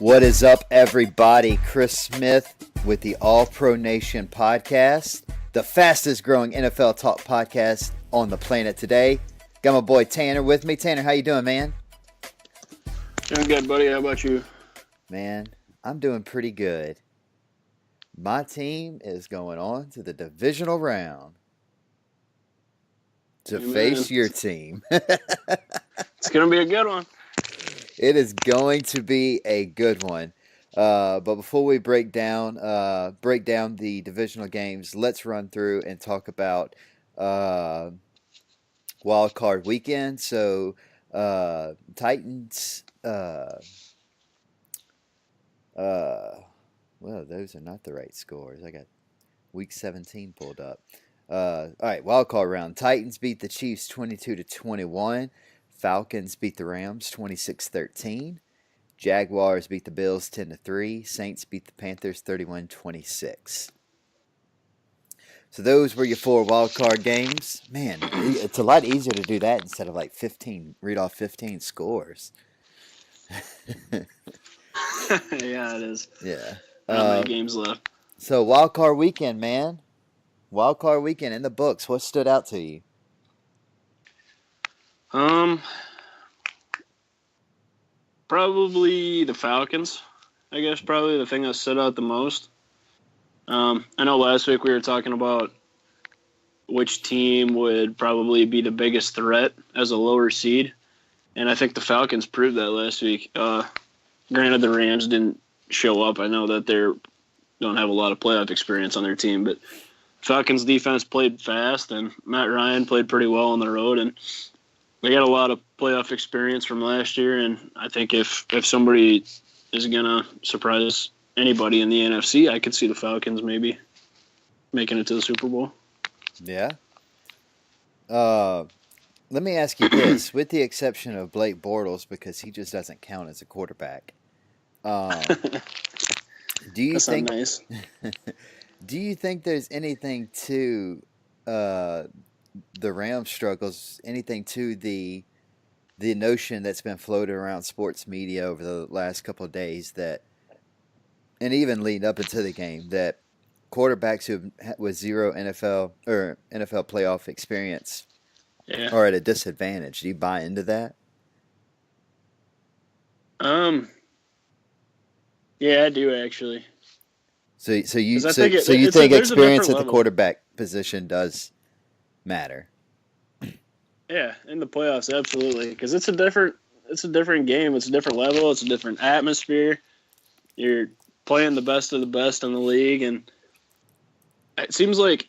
What is up, everybody? Chris Smith with the All Pro Nation podcast, the fastest growing NFL talk podcast on the planet today. Got my boy Tanner with me. Tanner, how you doing, man? Doing good, buddy. How about you? Man, I'm doing pretty good. My team is going on to the divisional round to face your team. It's going to be a good one. It is going to be a good one. But before we break down the divisional games, let's run through and talk about wild card weekend. So Titans. Well, those are not the right scores. I got week 17 pulled up. All right, wild card round. Titans beat the Chiefs 22-21. Falcons beat the Rams 26-13. Jaguars beat the Bills 10-3. Saints beat the Panthers 31-26. So those were your four wild card games. Man, it's a lot easier to do that instead of like 15, read off 15 scores. Yeah, it is. Yeah. Not many games left. So wild card weekend, man. Wild card weekend in the books. What stood out to you? Probably the Falcons. I guess probably the thing that stood out the most. I know last week we were talking about which team would probably be the biggest threat as a lower seed, and I think the Falcons proved that last week. Granted, the Rams didn't show up. I know that they don't have a lot of playoff experience on their team, but Falcons defense played fast, and Matt Ryan played pretty well on the road, and they got a lot of playoff experience from last year, and I think if somebody is going to surprise anybody in the NFC, I could see the Falcons maybe making it to the Super Bowl. Yeah. Let me ask you this, with the exception of Blake Bortles, because he just doesn't count as a quarterback. Do you That's think? not nice. Do you think there's anything to the Rams struggles? Anything to the notion that's been floated around sports media over the last couple of days that, and even leading up into the game, that quarterbacks who with zero NFL playoff experience are at a disadvantage? Do you buy into that? Yeah, I do actually. So you think there's experience at the level. quarterback position does matter? Yeah, in the playoffs, absolutely, because it's a different game. It's a different level. It's a different atmosphere. You're playing the best of the best in the league, and it seems like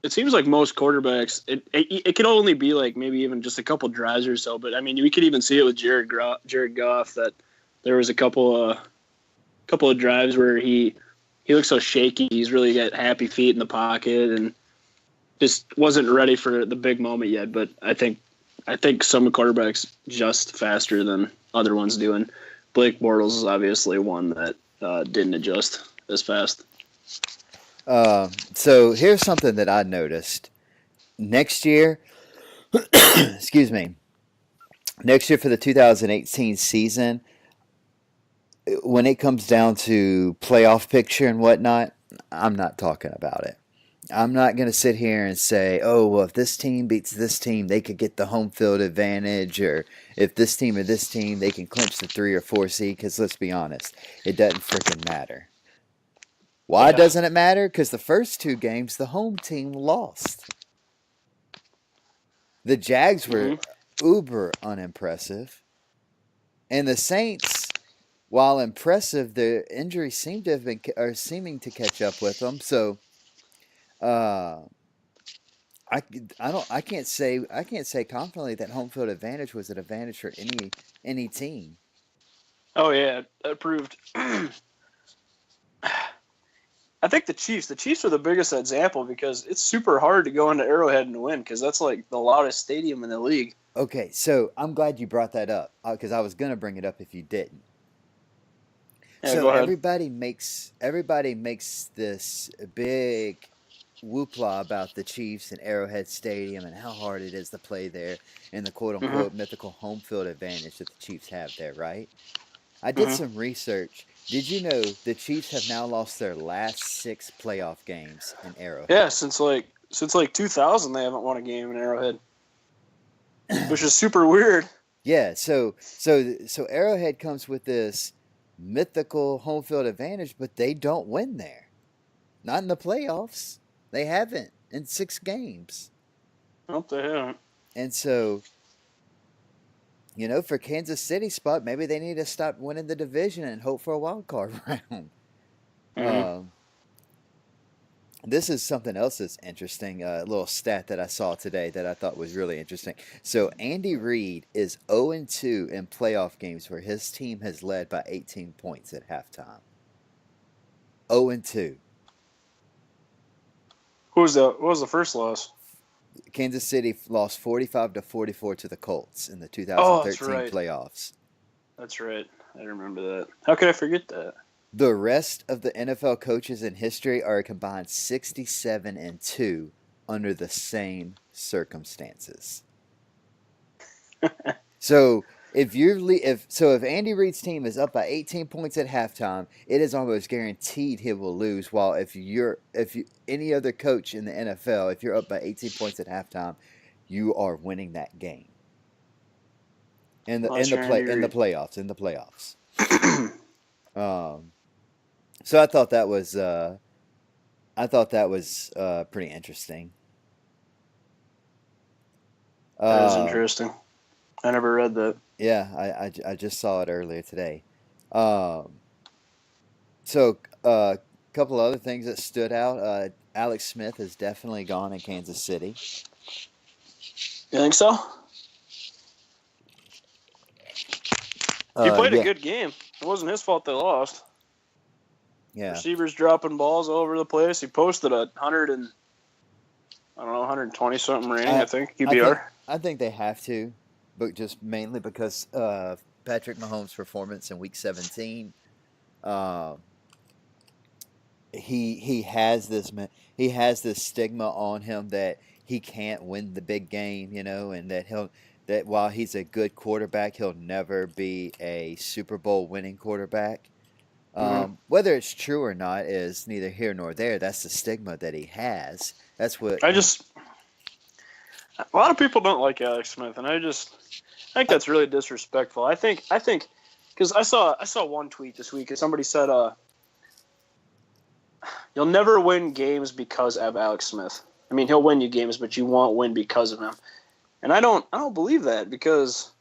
most quarterbacks, it could only be like maybe even just a couple drives or so. But I mean, we could even see it with Jared Goff, that there was a couple of drives where he looked so shaky. He's really got happy feet in the pocket and just wasn't ready for the big moment yet. But I think some quarterbacks adjust faster than other ones do, and Blake Bortles is obviously one that didn't adjust as fast. So here's something that I noticed. Next year, excuse me, next year for the 2018 season, when it comes down to playoff picture and whatnot, I'm not talking about it. I'm not going to sit here and say, oh, well, if this team beats this team, they could get the home field advantage, or if this team or this team, they can clinch the 3 or 4 seed, because let's be honest, it doesn't freaking matter. Why doesn't it matter? Because the first 2 games, the home team lost. The Jags were uber unimpressive. And the Saints, while impressive, the injuries seem to have been are seeming to catch up with them. So I can't say confidently that home field advantage was an advantage for any team. Oh yeah, that proved. I think the Chiefs are the biggest example, because it's super hard to go into Arrowhead and win, because that's like the loudest stadium in the league. Okay, so I'm glad you brought that up, because I was going to bring it up if you didn't. Yeah, so go ahead. everybody makes this big whoopla about the Chiefs and Arrowhead Stadium and how hard it is to play there and the quote-unquote mythical home field advantage that the Chiefs have there, right? I did Hmm. some research. Did you know the Chiefs have now lost their last 6 playoff games in Yeah, Arrowhead? since 2000, they haven't won a game in Arrowhead, which is super weird. Yeah, so Arrowhead comes with this mythical home field advantage, but they don't win there. Not in the playoffs. They haven't in 6 games. Nope, they haven't. And so, for Kansas City spot, maybe they need to stop winning the division and hope for a wild card round. Hmm. Um, this is something else that's interesting. A little stat that I saw today that I thought was really interesting. So Andy Reid is 0-2 in playoff games where his team has led by 18 points at halftime. 0-2. What was the first loss? Kansas City lost 45-44 to the Colts in the Oh, that's 2013 right. playoffs. That's right. I remember that. How could I forget that? The rest of the NFL coaches in history are a combined 67-2 under the same circumstances. So if Andy Reid's team is up by 18 points at halftime, it is almost guaranteed he will lose. While if you any other coach in the NFL, if you're up by 18 points at halftime, you are winning that game in the in Unless the you're play Andy in the Reid. playoffs in the playoffs. Um, so I thought that was pretty interesting. That is Uh, interesting. I never read that. yeah, I just saw it earlier today. Um, so a couple other things that stood out. Alex Smith is definitely gone in Kansas City. You think so? He played a Yeah, good game. It wasn't his fault they lost. yeah. Receivers dropping balls all over the place. He posted 120 something rating, I I think, I think QBR. I think they have to, but just mainly because Patrick Mahomes' performance in Week 17. Uh, he has this stigma on him that he can't win the big game, and that while he's a good quarterback, he'll never be a Super Bowl winning quarterback. Hmm. Whether it's true or not is neither here nor there. That's the stigma that he has. That's what I just A lot of people don't like Alex Smith, and I think that's really disrespectful. I think because I saw one tweet this week, and somebody said, "You'll never win games because of Alex Smith. I mean, he'll win you games, but you won't win because of him." And I don't believe that because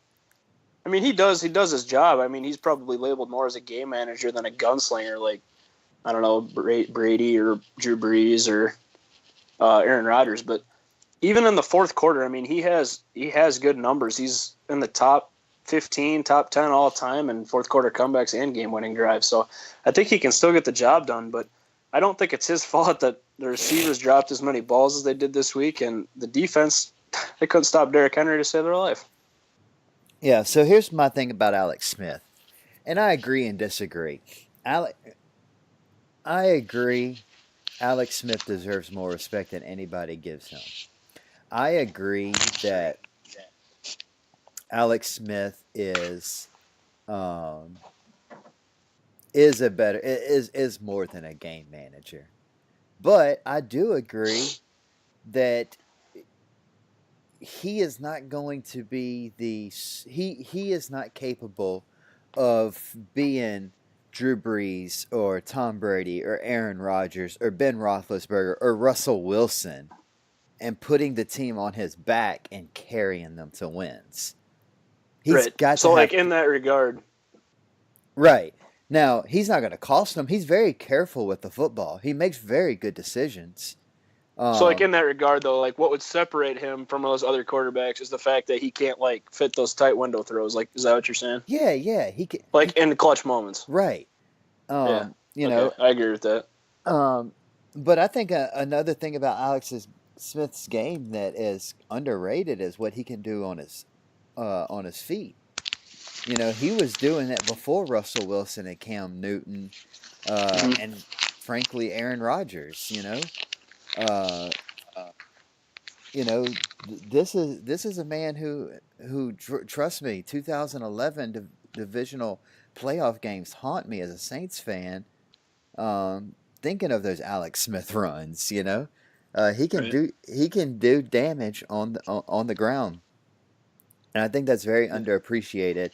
I mean he does his job. I mean, he's probably labeled more as a game manager than a gunslinger, like I don't know Brady or Drew Brees or Aaron Rodgers, but even in the fourth quarter, I mean, he has good numbers. He's in the top 15, top 10 all time in fourth quarter comebacks and game winning drives. So I think he can still get the job done, but I don't think it's his fault that the receivers dropped as many balls as they did this week, and the defense they couldn't stop Derrick Henry to save their life. Yeah. So here's my thing about Alex Smith, and I agree and disagree. Alex, I agree. Alex Smith deserves more respect than anybody gives him. I agree that Alex Smith um, is more than a game manager. But I do agree that he is not going to be he is not capable of being Drew Brees or Tom Brady or Aaron Rodgers or Ben Roethlisberger or Russell Wilson and putting the team on his back and carrying them to wins. He's Right. got to So, like have in that regard, right. Now, he's not going to cost them. He's very careful with the football. He makes very good decisions. in that regard, though, like what would separate him from those other quarterbacks is the fact that he can't like fit those tight window throws. Like, is that what you're saying? Yeah, he can. Like in clutch moments. Right. Yeah. Um, you Okay, know, I agree with that. um, but I think another thing about Smith's game that is underrated is what he can do on his feet. He was doing that before Russell Wilson and Cam Newton, Hmm. and frankly Aaron Rodgers. Uh, this is a man who trust me, 2011 divisional playoff games haunt me as a Saints fan. Thinking of those Alex Smith runs, Right. he can do damage on the ground, and I think that's very underappreciated.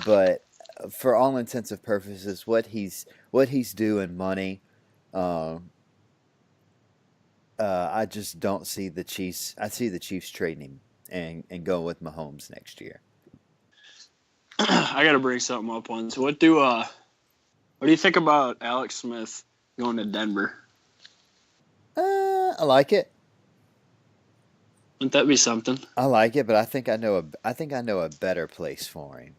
But for all intents and purposes, what he's doing money. Um, I just don't see the Chiefs. I see the Chiefs trading him and going with Mahomes next year. I got to bring something up once. What do you think about Alex Smith going to Denver? I like it. Wouldn't that be something? I like it, but I think I know a better place for him.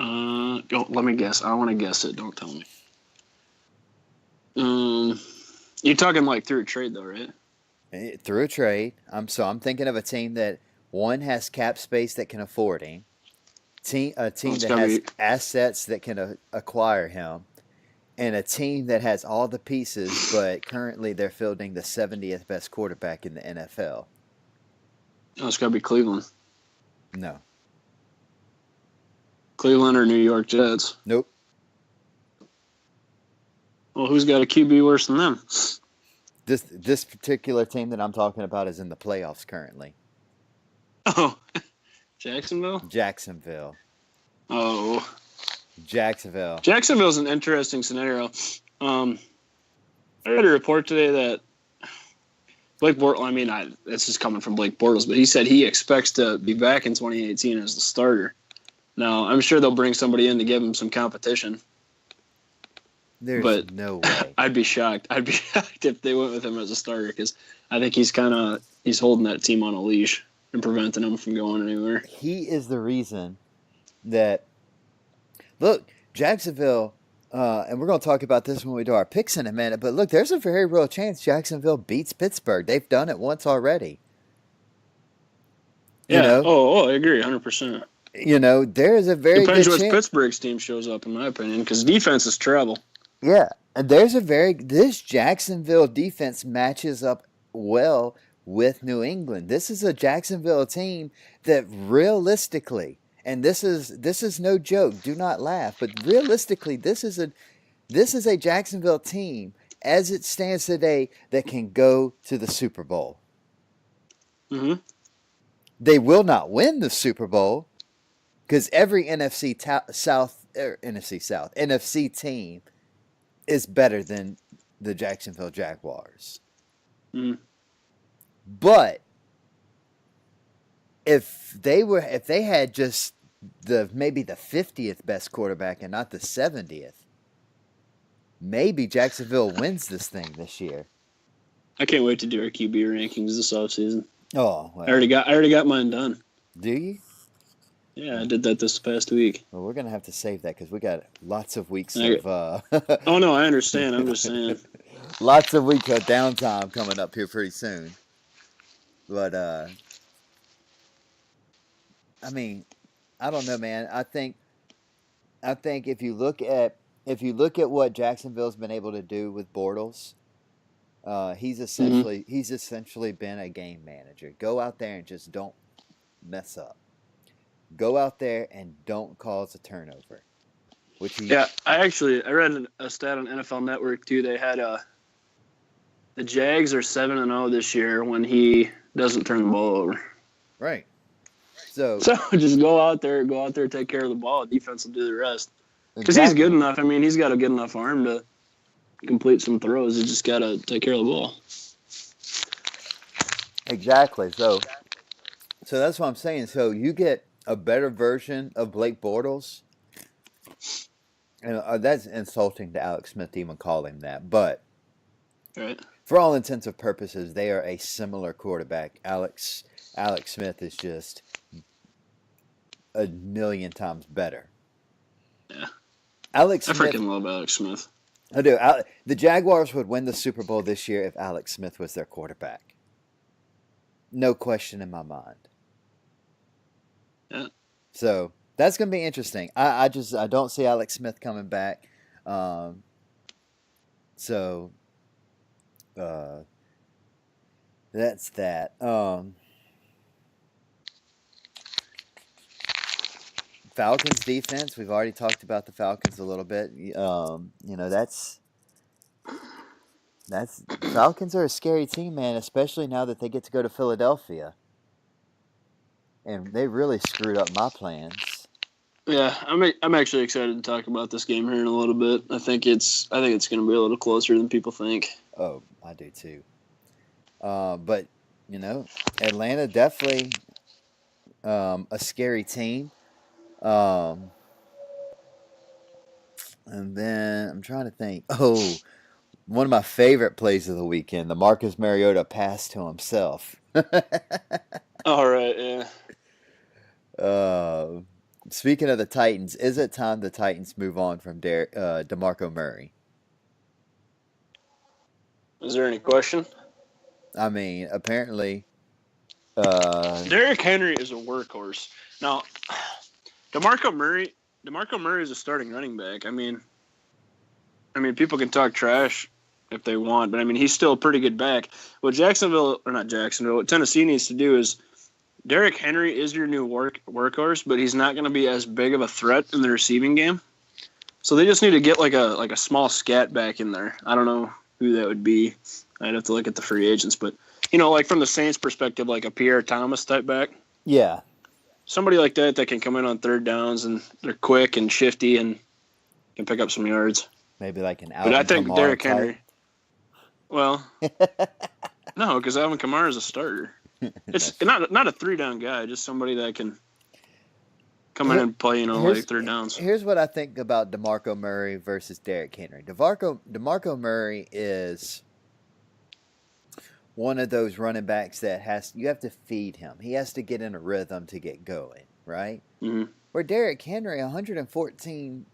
Let me guess. I want to guess it. Don't tell me. You're talking like through a trade though, right? Through a trade. I'm thinking of a team that one has cap space that can afford him. A team It's that gotta has be. assets that can acquire him, and a team that has all the pieces, but currently they're fielding the 70th best quarterback in the NFL. It's gotta be Cleveland. No. Cleveland or New York Jets. Nope. Well, who's got a QB worse than them? This particular team that I'm talking about is in the playoffs currently. Oh, Jacksonville. Jacksonville. Oh, Jacksonville. Jacksonville's an interesting scenario. I read a report today that Blake Bortles. I mean, this is coming from Blake Bortles, but he said he expects to be back in 2018 as the starter. Now, I'm sure they'll bring somebody in to give him some competition. There's no way. I'd be shocked. I'd be shocked if they went with him as a starter because I think he's holding that team on a leash and preventing them from going anywhere. He is the reason that look, Jacksonville, and we're going to talk about this when we do our picks in a minute, but look, there's a very real chance Jacksonville beats Pittsburgh. They've done it once already. You Yeah. know, Oh, I agree 100%. there is a very Depends good what chance. Pittsburgh's team shows up, in my opinion, because defense is travel. Yeah, and this Jacksonville defense matches up well with New England. This is a Jacksonville team that realistically, and this is no joke, do not laugh, but realistically this is a Jacksonville team as it stands today that can go to the Super Bowl. Mm-hmm. They will not win the Super Bowl because every NFC team is better than the Jacksonville Jaguars. Mm. But if they had just maybe the 50th best quarterback and not the 70th, maybe Jacksonville wins this thing this year. I can't wait to do our QB rankings this offseason. Oh, well, I already got mine done. do you? Yeah, I did that this past week. Well, we're gonna have to save that because we got lots of weeks I- of Oh no, I understand. I'm just saying. lots of weeks of downtime coming up here pretty soon. But I mean, I don't know, man. I think if you look at what Jacksonville's been able to do with Bortles, he's essentially been a game manager. Go out there and just don't mess up. Go out there and don't cause a turnover. Yeah, I read a stat on NFL Network too. They had the Jags are 7-0 this year when he doesn't turn the ball over. Right. So just go out there, take care of the ball. Defense will do the rest. Because he's good enough. I mean, he's got a good enough arm to complete some throws. He just got to take care of the ball. Exactly. So that's what I'm saying. So you get a better version of Blake Bortles, and that's insulting to Alex Smith to even call him that. But Right. for all intents and purposes, they are a similar quarterback. Alex Smith is just a million times better. Yeah. Alex I Smith. freaking love Alex Smith. I do. The Jaguars would win the Super Bowl this year if Alex Smith was their quarterback. No question in my mind. Yeah. So that's going to be interesting. I don't see Alex Smith coming back. So that's that. Falcons defense. We've already talked about the Falcons a little bit. That's Falcons are a scary team, man. Especially now that they get to go to Philadelphia, and they really screwed up my plans. Yeah, I'm actually excited to talk about this game here in a little bit. I think it's going to be a little closer than people think. Oh, I do too. But Atlanta definitely a scary team. And then I'm trying to think. Oh, one of my favorite plays of the weekend, the Marcus Mariota pass to himself. All right, yeah. Speaking of the Titans, is it time the Titans move on from DeMarco Murray? Is there any question? I mean, apparently, Derrick Henry is a workhorse. Now, DeMarco Murray is a starting running back. I mean, people can talk trash if they want, but I mean, he's still a pretty good back. What Tennessee needs to do is Derrick Henry is your new workhorse, but he's not going to be as big of a threat in the receiving game. So they just need to get like a small scat back in there. I don't know who that would be. I'd have to look at the free agents, but like from the Saints' perspective, like a Pierre Thomas type back. Yeah. Somebody like that can come in on third downs and they're quick and shifty and can pick up some yards. Maybe like an But I think Kamara Derrick type. Henry. Well, no, because Alvin Kamara is a starter. It's not a 3-down guy, just somebody that can come in and play, like third downs. Here's what I think about DeMarco Murray versus Derrick Henry. DeMarco Murray is one of those running backs that you have to feed him. He has to get in a rhythm to get going, right? Mm-hmm. Where Derrick Henry, 114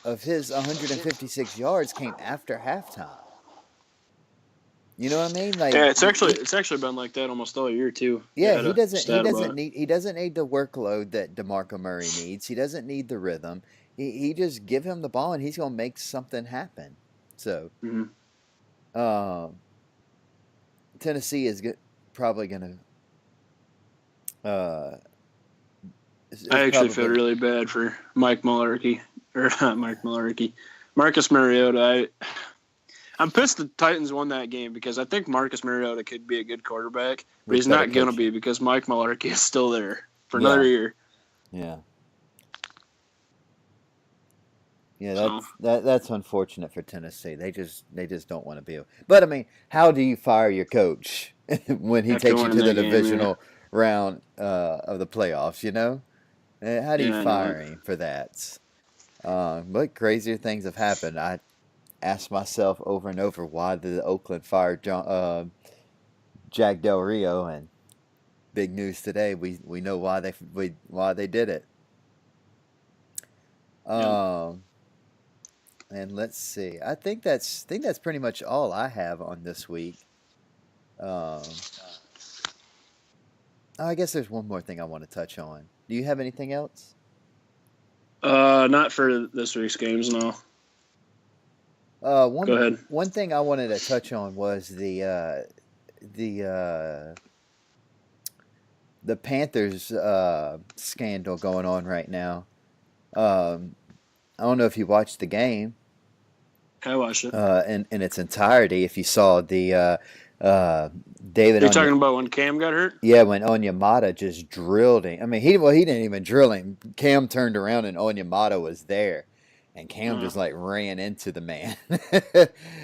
of his 156 yards came after halftime. You know what I mean? Like, yeah, it's actually been like that almost all year too. Yeah, he doesn't need the workload that DeMarco Murray needs. He doesn't need the rhythm. He just give him the ball and he's gonna make something happen. So, Tennessee is probably gonna. I actually feel really bad for Marcus Mariota. I'm pissed the Titans won that game because I think Marcus Mariota could be a good quarterback, but he's not going to be because Mike Mularkey is still there for another year. Yeah. Yeah, that's unfortunate for Tennessee. They just don't want to be. But I mean, how do you fire your coach when he takes you to the divisional round of the playoffs? How do you fire him for that? But crazier things have happened. I asked myself over and over why did Oakland fire Jack Del Rio, and big news today. We know why they did it. And let's see. I think that's pretty much all I have on this week. I guess there's one more thing I want to touch on. Do you have anything else? Not for this week's games, no. Go ahead. One thing I wanted to touch on was the Panthers scandal going on right now. I don't know if you watched the game. I watched it. In its entirety. If you saw the David. You're talking about when Cam got hurt? Yeah, when Onyemata just drilled him. I mean, he didn't even drill him. Cam turned around and Onyemata was there. And Cam just ran into the man.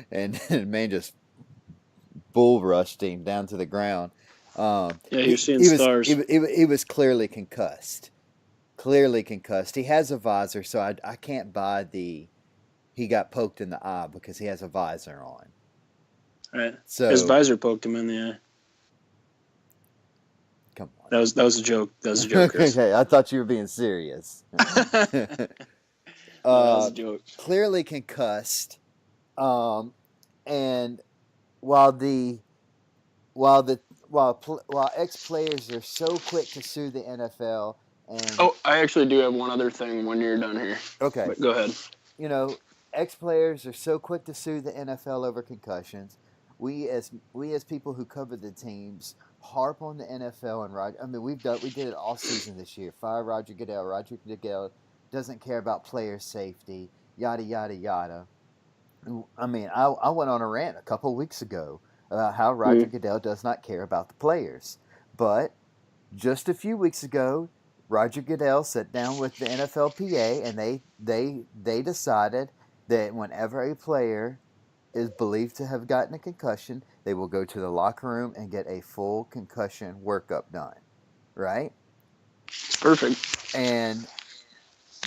and the man just bull rushed him down to the ground. You're seeing stars. He was clearly concussed. He has a visor, so I can't buy he got poked in the eye because he has a visor on. Right. So his visor poked him in the eye. Come on. That was a joke. That was a joke, Chris. Okay, I thought you were being serious. That was a joke. Clearly concussed. And while ex-players are so quick to sue the NFL, and I actually do have one other thing when you're done here. Okay, but go ahead. Ex-players are so quick to sue the NFL over concussions. We as people who cover the teams harp on the NFL and Roger. I mean, we did it all season this year. Fire Roger Goodell. Roger Goodell doesn't care about player safety, yada, yada, yada. I mean, I went on a rant a couple weeks ago about how Roger Mm. Goodell does not care about the players. But just a few weeks ago, Roger Goodell sat down with the NFLPA and they decided that whenever a player is believed to have gotten a concussion, they will go to the locker room and get a full concussion workup done. Right? It's perfect. And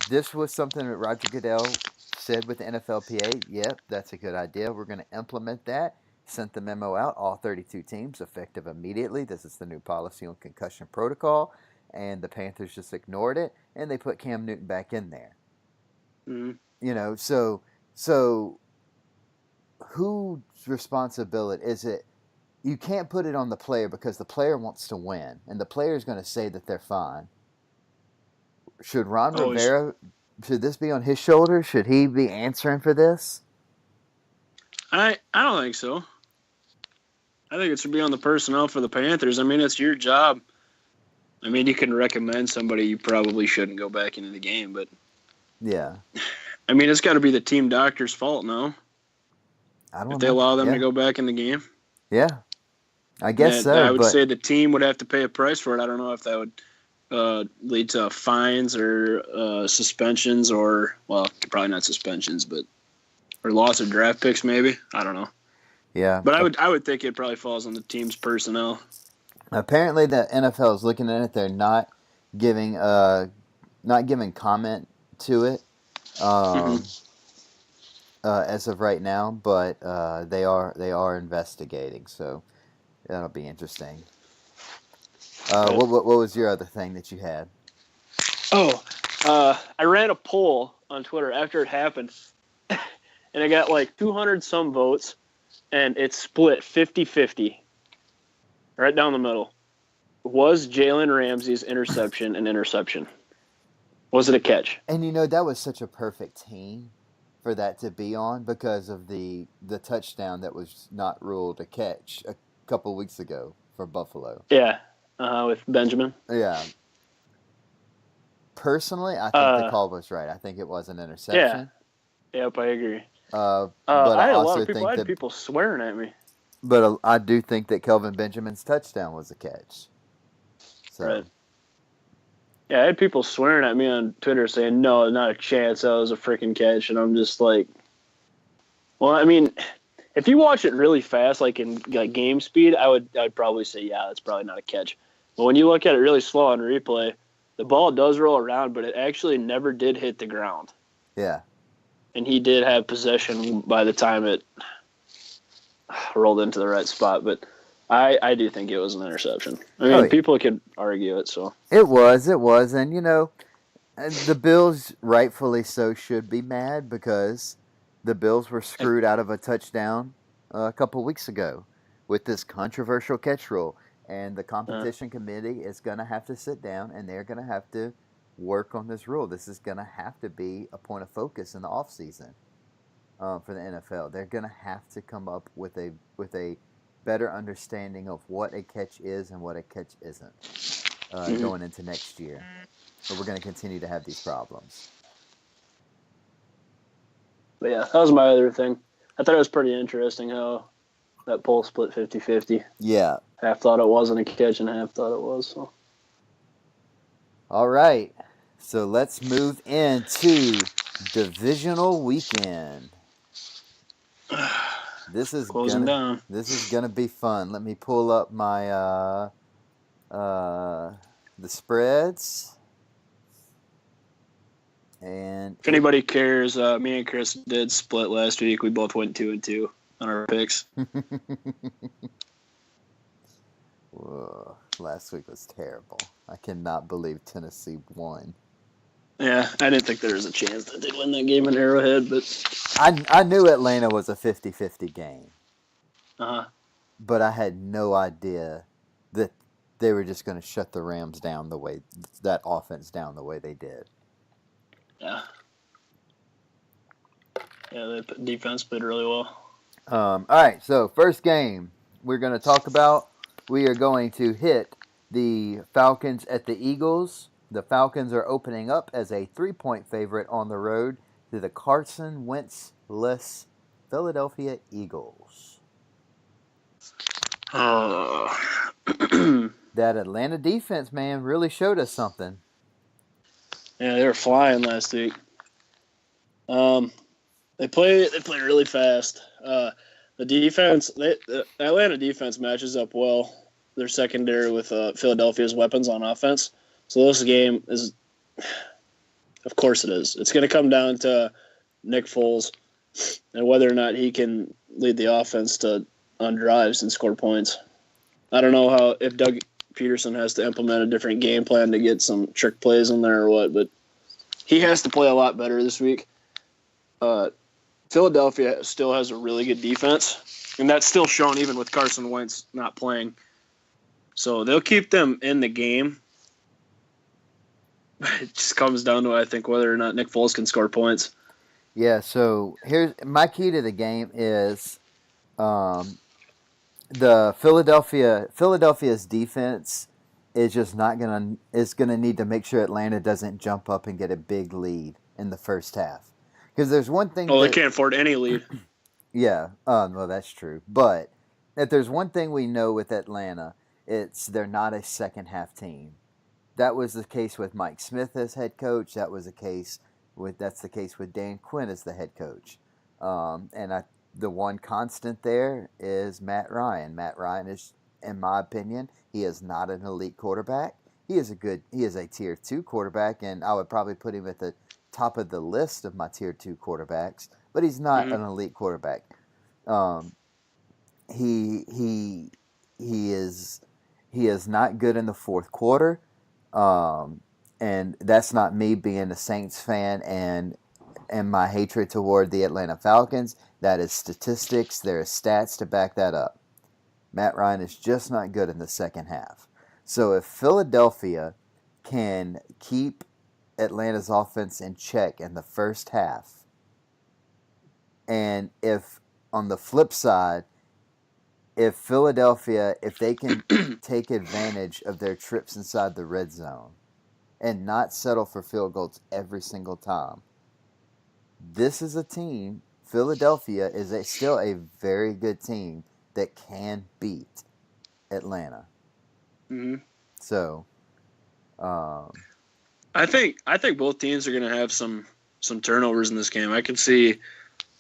this was something that Roger Goodell said with the NFLPA. Yep, that's a good idea. We're going to implement that. Sent the memo out, all 32 teams, effective immediately. This is the new policy on concussion protocol. And the Panthers just ignored it, and they put Cam Newton back in there. Mm. So whose responsibility is it? You can't put it on the player because the player wants to win, and the player is going to say that they're fine. Should Ron Rivera, should this be on his shoulders? Should he be answering for this? I don't think so. I think it should be on the personnel for the Panthers. I mean, it's your job. I mean, you can recommend somebody you probably shouldn't go back into the game, but yeah, I mean, it's got to be the team doctor's fault now. I don't if know. They allow them yeah. to go back in the game. Yeah, I guess so. I would say the team would have to pay a price for it. I don't know if that would lead to fines or suspensions or, well, probably not suspensions, but or loss of draft picks maybe. I don't know. Yeah, but I would think it probably falls on the team's personnel. Apparently, the NFL is looking at it. They're not giving comment to it as of right now, but they are investigating. So that'll be interesting. What was your other thing that you had? I ran a poll on Twitter after it happened, and I got like 200 some votes, and it split 50-50, right down the middle. Was Jalen Ramsey's interception an interception? Was it a catch? And that was such a perfect team for that to be on because of the touchdown that was not ruled a catch a couple weeks ago for Buffalo. Yeah, with Benjamin. Yeah. Personally, I think the call was right. I think it was an interception. Yeah. Yep, I agree. But I had a lot of people. I had people swearing at me. But I do think that Kelvin Benjamin's touchdown was a catch. So. Right. Yeah, I had people swearing at me on Twitter saying, no, not a chance, that was a freaking catch. And I'm just like, well, I mean, if you watch it really fast, like in game speed, I'd probably say, yeah, that's probably not a catch. But when you look at it really slow on replay, the ball does roll around, but it actually never did hit the ground. Yeah. And he did have possession by the time it rolled into the right spot. But I do think it was an interception. I mean, people could argue it. So it was, and the Bills, rightfully so, should be mad because the Bills were screwed out of a touchdown a couple weeks ago with this controversial catch rule, and the competition committee is going to have to sit down and they're going to have to work on this rule. This is going to have to be a point of focus in the offseason for the NFL. They're going to have to come up with a better understanding of what a catch is and what a catch isn't going into next year. But we're going to continue to have these problems. But yeah, that was my other thing. I thought it was pretty interesting how that poll split 50-50. Yeah. Half thought it wasn't a catch and half thought it was. So. All right. So let's move into divisional weekend. This is gonna be fun. Let me pull up my the spreads. And if anybody cares, me and Chris did split last week. We both went 2-2 on our picks. Whoa, last week was terrible. I cannot believe Tennessee won. Yeah, I didn't think there was a chance that they'd win that game in Arrowhead, but I knew Atlanta was a 50-50 game. But I had no idea that they were just going to shut the Rams down that offense down the way they did. Yeah. Yeah, the defense played really well. All right, so first game we're going to talk about, we are going to hit the Falcons at the Eagles. The Falcons are opening up as a 3-point favorite on the road to the Carson Wentz-less Philadelphia Eagles. Oh. That Atlanta defense, man, really showed us something. Yeah, they were flying last week. They play really fast. The defense, the Atlanta defense matches up well. Their secondary with Philadelphia's weapons on offense. So this game is, of course, it is. It's going to come down to Nick Foles and whether or not he can lead the offense on drives and score points. I don't know if Doug Peterson has to implement a different game plan to get some trick plays in there or what, but he has to play a lot better this week. Philadelphia still has a really good defense, and that's still shown even with Carson Wentz not playing. So they'll keep them in the game. It just comes down to, I think, whether or not Nick Foles can score points. Yeah, so here's my key to the game is the Philadelphia's defense is just not gonna need to make sure Atlanta doesn't jump up and get a big lead in the first half. Because there's one thing. They can't afford any lead. Yeah, well, that's true. But if there's one thing we know with Atlanta, it's they're not a second half team. That was the case with Mike Smith as head coach. That's the case with Dan Quinn as the head coach. The one constant there is Matt Ryan. Matt Ryan is, in my opinion, he is not an elite quarterback. He is a tier 2 quarterback, and I would probably put him at the top of the list of my tier 2 quarterbacks, but he's not an elite quarterback. He is not good in the fourth quarter, and that's not me being a Saints fan and my hatred toward the Atlanta Falcons. That is statistics. There are stats to back that up. Matt Ryan is just not good in the second half. So if Philadelphia can keep Atlanta's offense in check in the first half, and if on the flip side, if Philadelphia, if they can take advantage of their trips inside the red zone and not settle for field goals every single time, this is a team, Philadelphia is still a very good team that can beat Atlanta. Mm-hmm. So, I think both teams are going to have some turnovers in this game. I can see.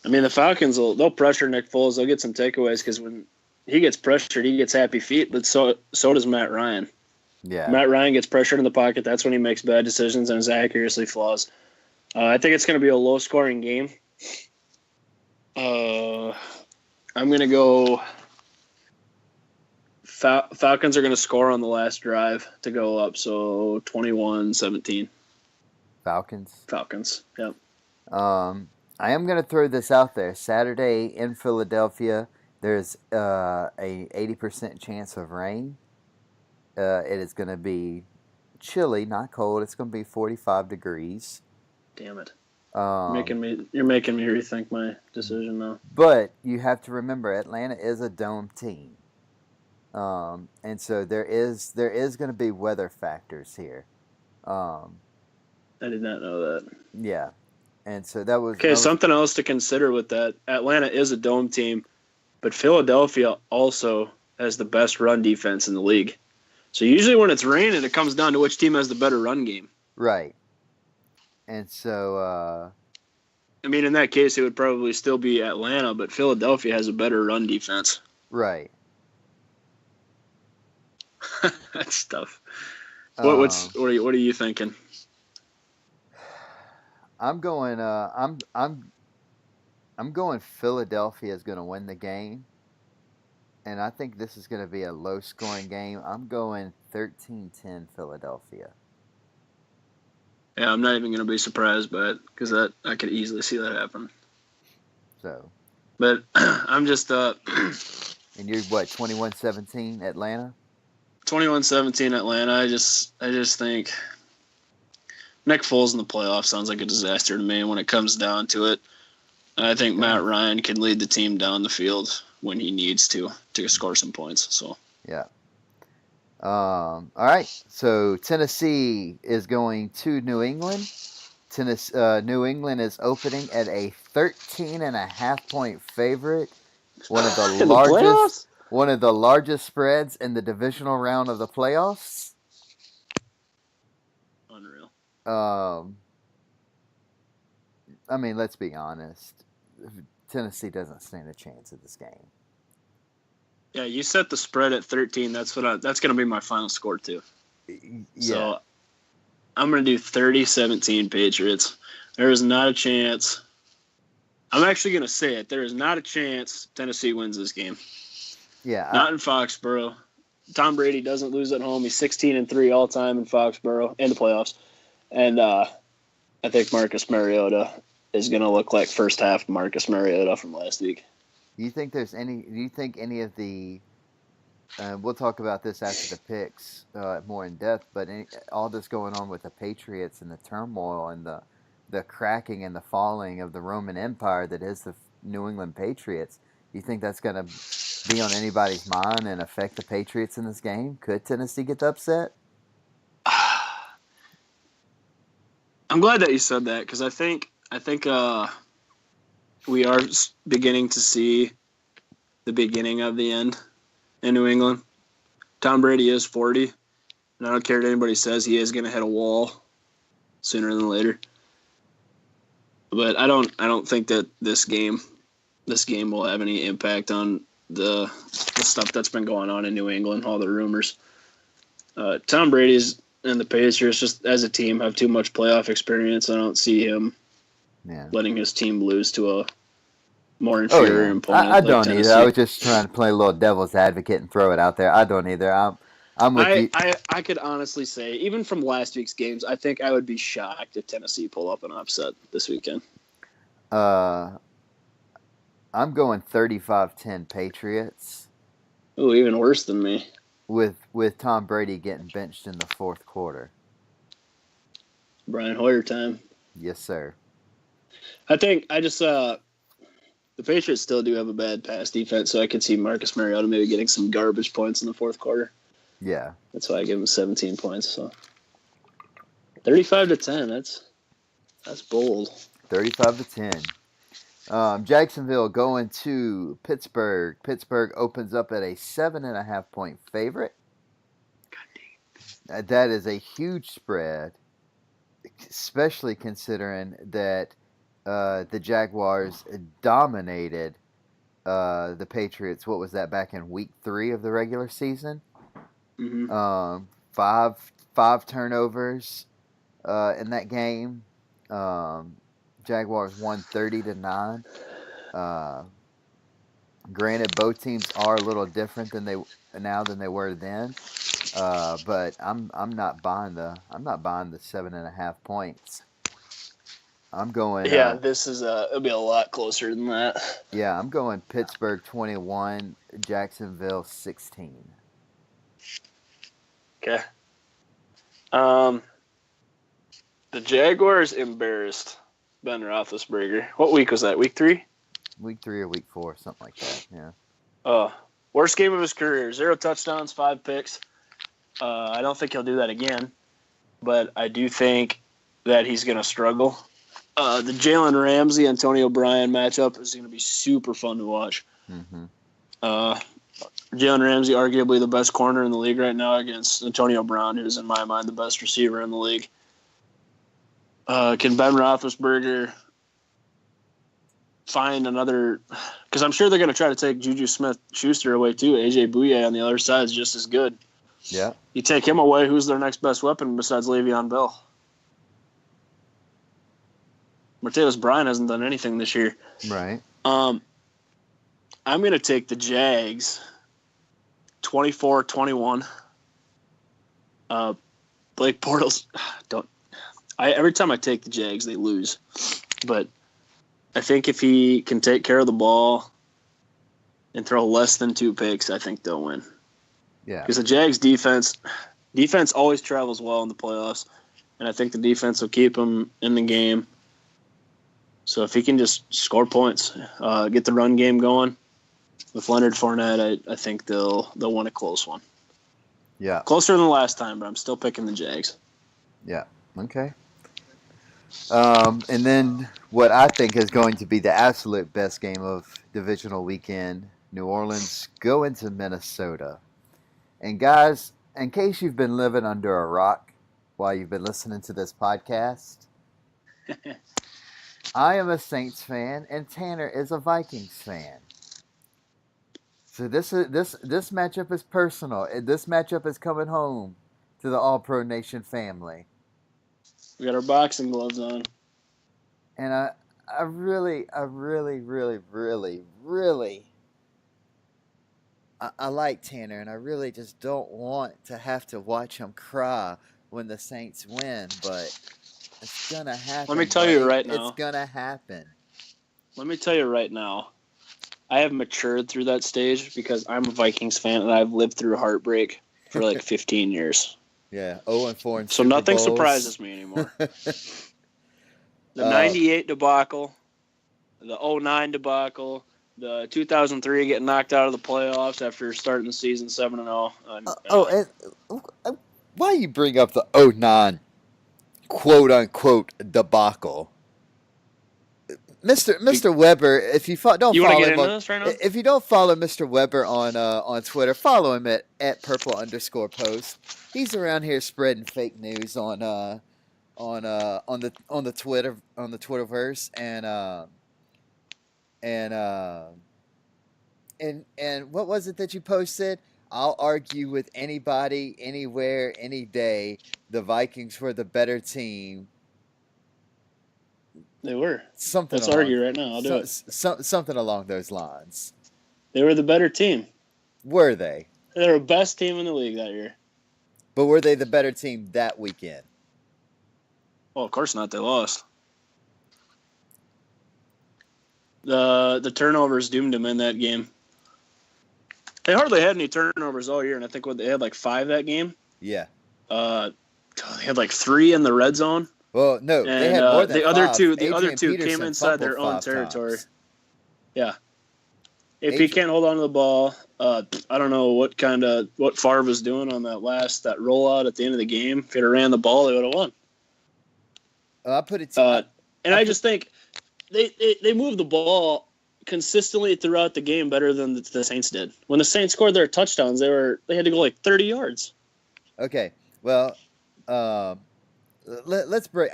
I mean, the Falcons they'll pressure Nick Foles. They'll get some takeaways because when he gets pressured, he gets happy feet. But so does Matt Ryan. Yeah, Matt Ryan gets pressured in the pocket. That's when he makes bad decisions and his accuracy flaws. I think it's going to be a low-scoring game. I'm going to go. Falcons are going to score on the last drive to go up, so 21-17. Falcons. Yep. I am going to throw this out there. Saturday in Philadelphia, there's a 80% chance of rain. It is going to be chilly, not cold. It's going to be 45 degrees. Damn it. You're making me rethink my decision now. But you have to remember, Atlanta is a dome team. And so there is going to be weather factors here. I did not know that. Yeah. And so that was... Okay, something else to consider with that. Atlanta is a dome team, but Philadelphia also has the best run defense in the league. So usually when it's raining, it comes down to which team has the better run game. Right. And so... I mean, in that case, it would probably still be Atlanta, but Philadelphia has a better run defense. Right. That's tough. What are you thinking? I'm going. I'm going. Philadelphia is going to win the game, and I think this is going to be a low-scoring game. I'm going 13-10 Philadelphia. Yeah, I'm not even going to be surprised by it because I could easily see that happen. So, but I'm just. And you're what? 21-17 Atlanta. 21-17 Atlanta. I just think Nick Foles in the playoffs sounds like a disaster to me when it comes down to it. I think Matt Ryan can lead the team down the field when he needs to score some points. So yeah. All right. So Tennessee is going to New England. New England is opening at a 13.5 point favorite. One of the In the largest, playoffs? one of the largest spreads in the divisional round of the playoffs. Unreal. Um, I mean, let's be honest. Tennessee doesn't stand a chance at this game. Yeah, you set the spread at 13. That's going to be my final score too. Yeah. So I'm going to do 30-17 Patriots. There is not a chance. I'm actually going to say it. There is not a chance Tennessee wins this game. Yeah. Not in Foxborough. Tom Brady doesn't lose at home. He's 16-3 all time in Foxborough in the playoffs. And I think Marcus Mariota is going to look like first half Marcus Mariota from last week. Do you think any of the we'll talk about this after the picks more in depth, but all this going on with the Patriots and the turmoil and the cracking and the falling of the Roman Empire that is the New England Patriots, do you think that's going to be on anybody's mind and affect the Patriots in this game? Could Tennessee get the upset? I'm glad that you said that because I think we are beginning to see the beginning of the end in New England. Tom Brady is 40, and I don't care what anybody says, he is going to hit a wall sooner than later. But I don't think that this game will have any impact on the stuff that's been going on in New England, all the rumors. Tom Brady's and the Patriots, just as a team, have too much playoff experience. I don't see him letting his team lose to a more inferior opponent. I don't Tennessee. either. I was just trying to play a little devil's advocate and throw it out there. I don't either. I'm with you. I could honestly say, even from last week's games, I think I would be shocked if Tennessee pull up an upset this weekend. I'm going 35-10 Patriots. Oh, even worse than me. With Tom Brady getting benched in the fourth quarter. Brian Hoyer time. Yes, sir. I think the Patriots still do have a bad pass defense, so I could see Marcus Mariota maybe getting some garbage points in the fourth quarter. Yeah. That's why I give him 17 points. So 35-10. That's bold. 35-10. Jacksonville going to Pittsburgh. Pittsburgh opens up at a 7.5 point favorite. That is a huge spread, especially considering that the Jaguars dominated the Patriots. What was that, back in week 3 of the regular season? Mm-hmm. Five turnovers in that game. Jaguars won 30-9. Granted, both teams are a little different than they were then. But I'm not buying the 7.5 points. I'm going. Yeah, it'll be a lot closer than that. Yeah, I'm going Pittsburgh 21, Jacksonville 16. Okay. The Jaguars embarrassed Ben Roethlisberger. What week was that? Week 3? Week 3 or week 4, something like that. Yeah. Worst game of his career. 0 touchdowns, 5 picks. I don't think he'll do that again, but I do think that he's going to struggle. The Jalen Ramsey, Antonio Brown matchup is going to be super fun to watch. Mm-hmm. Jalen Ramsey, arguably the best corner in the league right now, against Antonio Brown, who's in my mind the best receiver in the league. Can Ben Roethlisberger find another? Because I'm sure they're going to try to take Juju Smith-Schuster away too. AJ Bouye on the other side is just as good. Yeah. You take him away, who's their next best weapon besides Le'Veon Bell? Martavis Bryant hasn't done anything this year. Right. I'm going to take the Jags 24-21. Blake Bortles every time I take the Jags, they lose. But I think if he can take care of the ball and throw less than 2 picks, I think they'll win. Yeah. Because the Jags defense always travels well in the playoffs, and I think the defense will keep them in the game. So if he can just score points, get the run game going with Leonard Fournette, I think they'll win a close one. Yeah. Closer than the last time, but I'm still picking the Jags. Yeah. Okay. And then what I think is going to be the absolute best game of divisional weekend: New Orleans go into Minnesota. And guys, in case you've been living under a rock while you've been listening to this podcast, I am a Saints fan and Tanner is a Vikings fan. So this matchup is personal. This matchup is coming home to the All Pro Nation family. We got our boxing gloves on. And I really, I like Tanner, and I really just don't want to have to watch him cry when the Saints win, but it's gonna happen. Let me tell you right now. It's gonna happen. Let me tell you right now. I have matured through that stage because I'm a Vikings fan and I've lived through heartbreak for like 15 years. Yeah, 0-4 in So Super nothing Bowls. surprises me anymore. The 98 debacle, the 09 debacle, the 2003 getting knocked out of the playoffs after starting the season 7-0. And why you bring up the 09 quote-unquote debacle? Mr. Weber, if you don't you follow want to get him into this right now? if you don't follow Mr. Weber on Twitter, follow him at @purple_post. He's around here spreading fake news on the Twitterverse and what was it that you posted? I'll argue with anybody, anywhere, any day. The Vikings were the better team. They were. Something. Let's argue right now. I'll do it. Something along those lines. They were the better team. Were they? They were the best team in the league that year. But were they the better team that weekend? Well, of course not. They lost. The turnovers doomed them in that game. They hardly had any turnovers all year, and I think they had like 5 that game. Yeah. They had like 3 in the red zone. Well, no, And they had more than the other 5. two Adrian came Peterson inside their fumbled own 5 territory. times. Yeah. If he can't hold on to the ball, I don't know what Favre was doing on that rollout at the end of the game. If he'd have ran the ball, they would have won. I put it. I just think they moved the ball consistently throughout the game better than the Saints did. When the Saints scored their touchdowns, they had to go like 30 yards. Okay, well, let's break.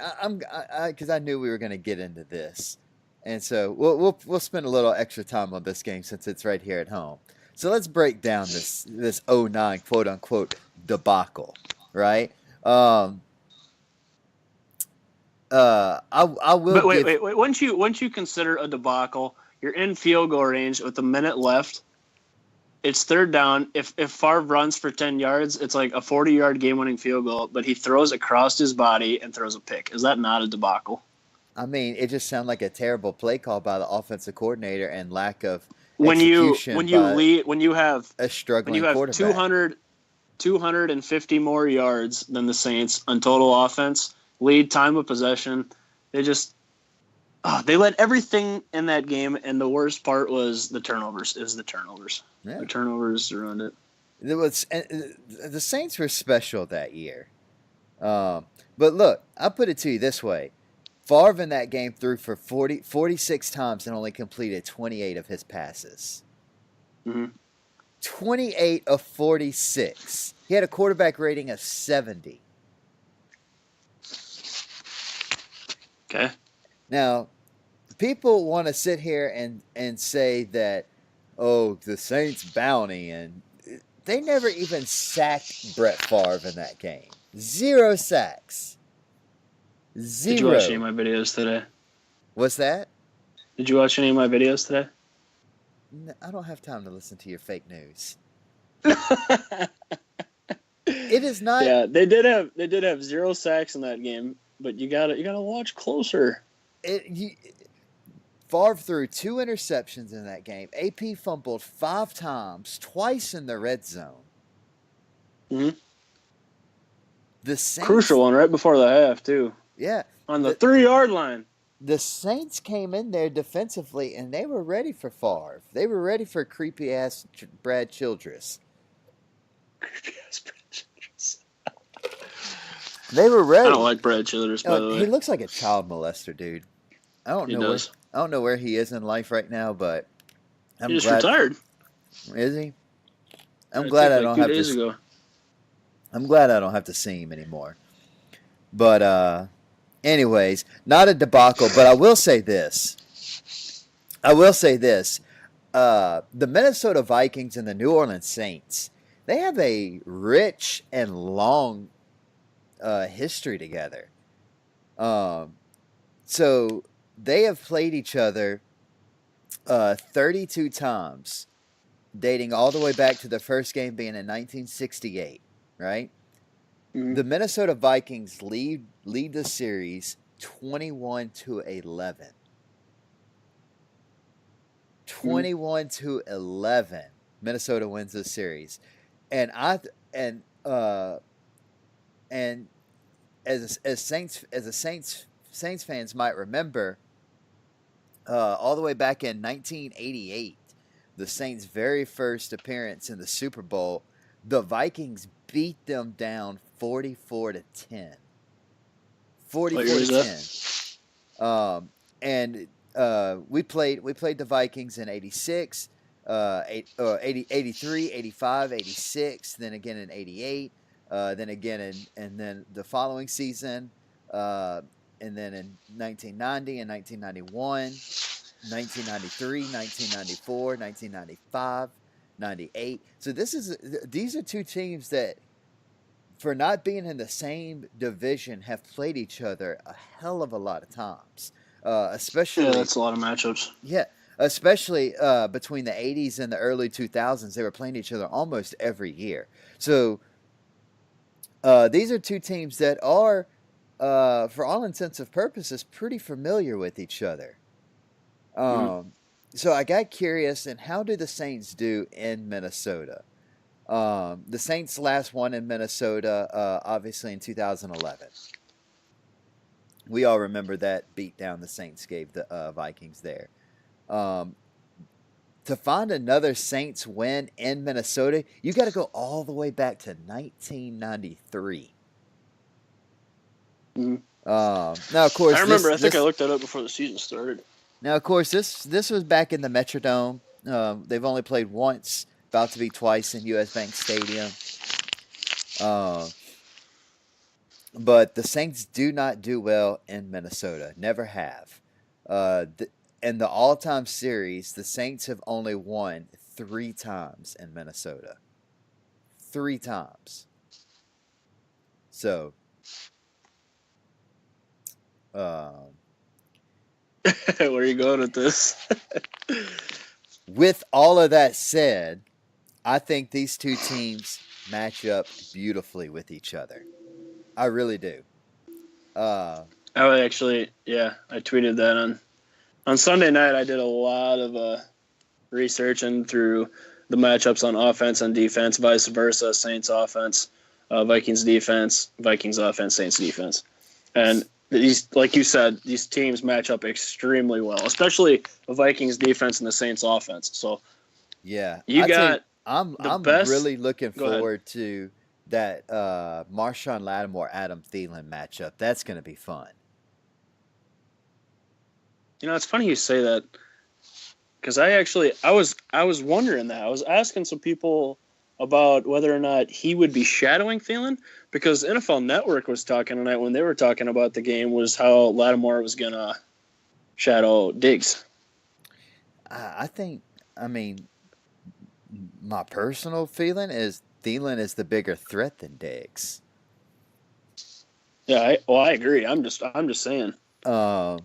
Because I knew we were going to get into this, and so we'll spend a little extra time on this game since it's right here at home. So let's break down this 09 quote unquote debacle, right? I will. But wait. Once you consider a debacle, you're in field goal range with a minute left. It's third down. If Favre runs for 10 yards, it's like a 40-yard game-winning field goal, but he throws across his body and throws a pick. Is that not a debacle? I mean, it just sounded like a terrible play call by the offensive coordinator and lack of when you have a struggling quarterback. 250 more yards than the Saints on total offense, lead time of possession. They let everything in that game, and the worst part was the turnovers. Yeah. The turnovers around it. The Saints were special that year. But look, I'll put it to you this way. Favre in that game threw for 46 times and only completed 28 of his passes. Mm-hmm. 28 of 46. He had a quarterback rating of 70. Okay. Now, people want to sit here and say that, the Saints bounty, and they never even sacked Brett Favre in that game. 0 sacks. 0. Did you watch any of my videos today? What's that? Did you watch any of my videos today? No, I don't have time to listen to your fake news. It is not. Yeah, they did have 0 sacks in that game, but you gotta watch closer. Favre threw 2 interceptions in that game. AP fumbled 5 times, twice in the red zone. Mm-hmm. The Saints, crucial one right before the half too. Yeah, on the 3-yard line. The Saints came in there defensively, and they were ready for Favre. They were ready for creepy ass Brad Childress. Creepy ass Brad. They were I don't ready. like Brad Childers, by the He way. looks like a child molester, dude. I don't He know where does. I don't know where he is in life right now, but He I'm just glad. retired. Is he? I'm I glad think I like don't two have to. days ago. I'm glad I don't have to see him anymore. But anyways, not a debacle. But I will say this. I will say this. The Minnesota Vikings and the New Orleans Saints. They have a rich and long history together. Um, so they have played each other 32 times, dating all the way back to the first game being in 1968, right? Mm-hmm. The Minnesota Vikings lead the series 21-11. Mm-hmm. 21-11. Minnesota wins the series. And I and and as Saints fans might remember, all the way back in 1988, the Saints' very first appearance in the Super Bowl, the Vikings beat them down 44-10. What 44 year to is 10. that? And we played the Vikings in 86, 83, 85, 86, then again in 88, then again and then the following season, uh, and then in 1990 and 1991, 1993, 1994, 1995, 98. So these are two teams that, for not being in the same division, have played each other a hell of a lot of times. Yeah, Especially, that's a lot of matchups. yeah, especially between the 80s and the early 2000s, they were playing each other almost every year. So these are two teams that are, for all intents and purposes, pretty familiar with each other. Mm-hmm. Um, so I got curious, and how do the Saints do in Minnesota? The Saints last won in Minnesota, obviously in 2011. We all remember that beat down the Saints gave the Vikings there. Um, to find another Saints win in Minnesota, you got to go all the way back to 1993. Mm-hmm. Now, of I course, remember. I think I looked that up before the season started. this was back in the Metrodome. They've only played once, about to be twice in U.S. Bank Stadium. Uh, but the Saints do not do well in Minnesota. Never have. In the all-time series, the Saints have only won 3 times in Minnesota. 3 times. So, um, Where are you going with this? with all of that said, I think these two teams match up beautifully with each other. I really do. Uh, I actually, yeah, I tweeted that on Sunday night. I did a lot of researching through the matchups on offense and defense, vice versa. Saints offense, Vikings defense, Vikings offense, Saints defense, and these, like you said, these teams match up extremely well, especially the Vikings defense and the Saints offense. So yeah, you I tell you, got the I'm best. really looking Go ahead. forward to that Marshawn Lattimore Adam Thielen matchup. That's going to be fun. You know, it's funny you say that because I was wondering that. I was asking some people about whether or not he would be shadowing Thielen because NFL Network was talking tonight when they were talking about the game was how Lattimore was gonna shadow Diggs. I think, I mean, my personal feeling is Thielen is the bigger threat than Diggs. Yeah, I agree. I'm just saying Um,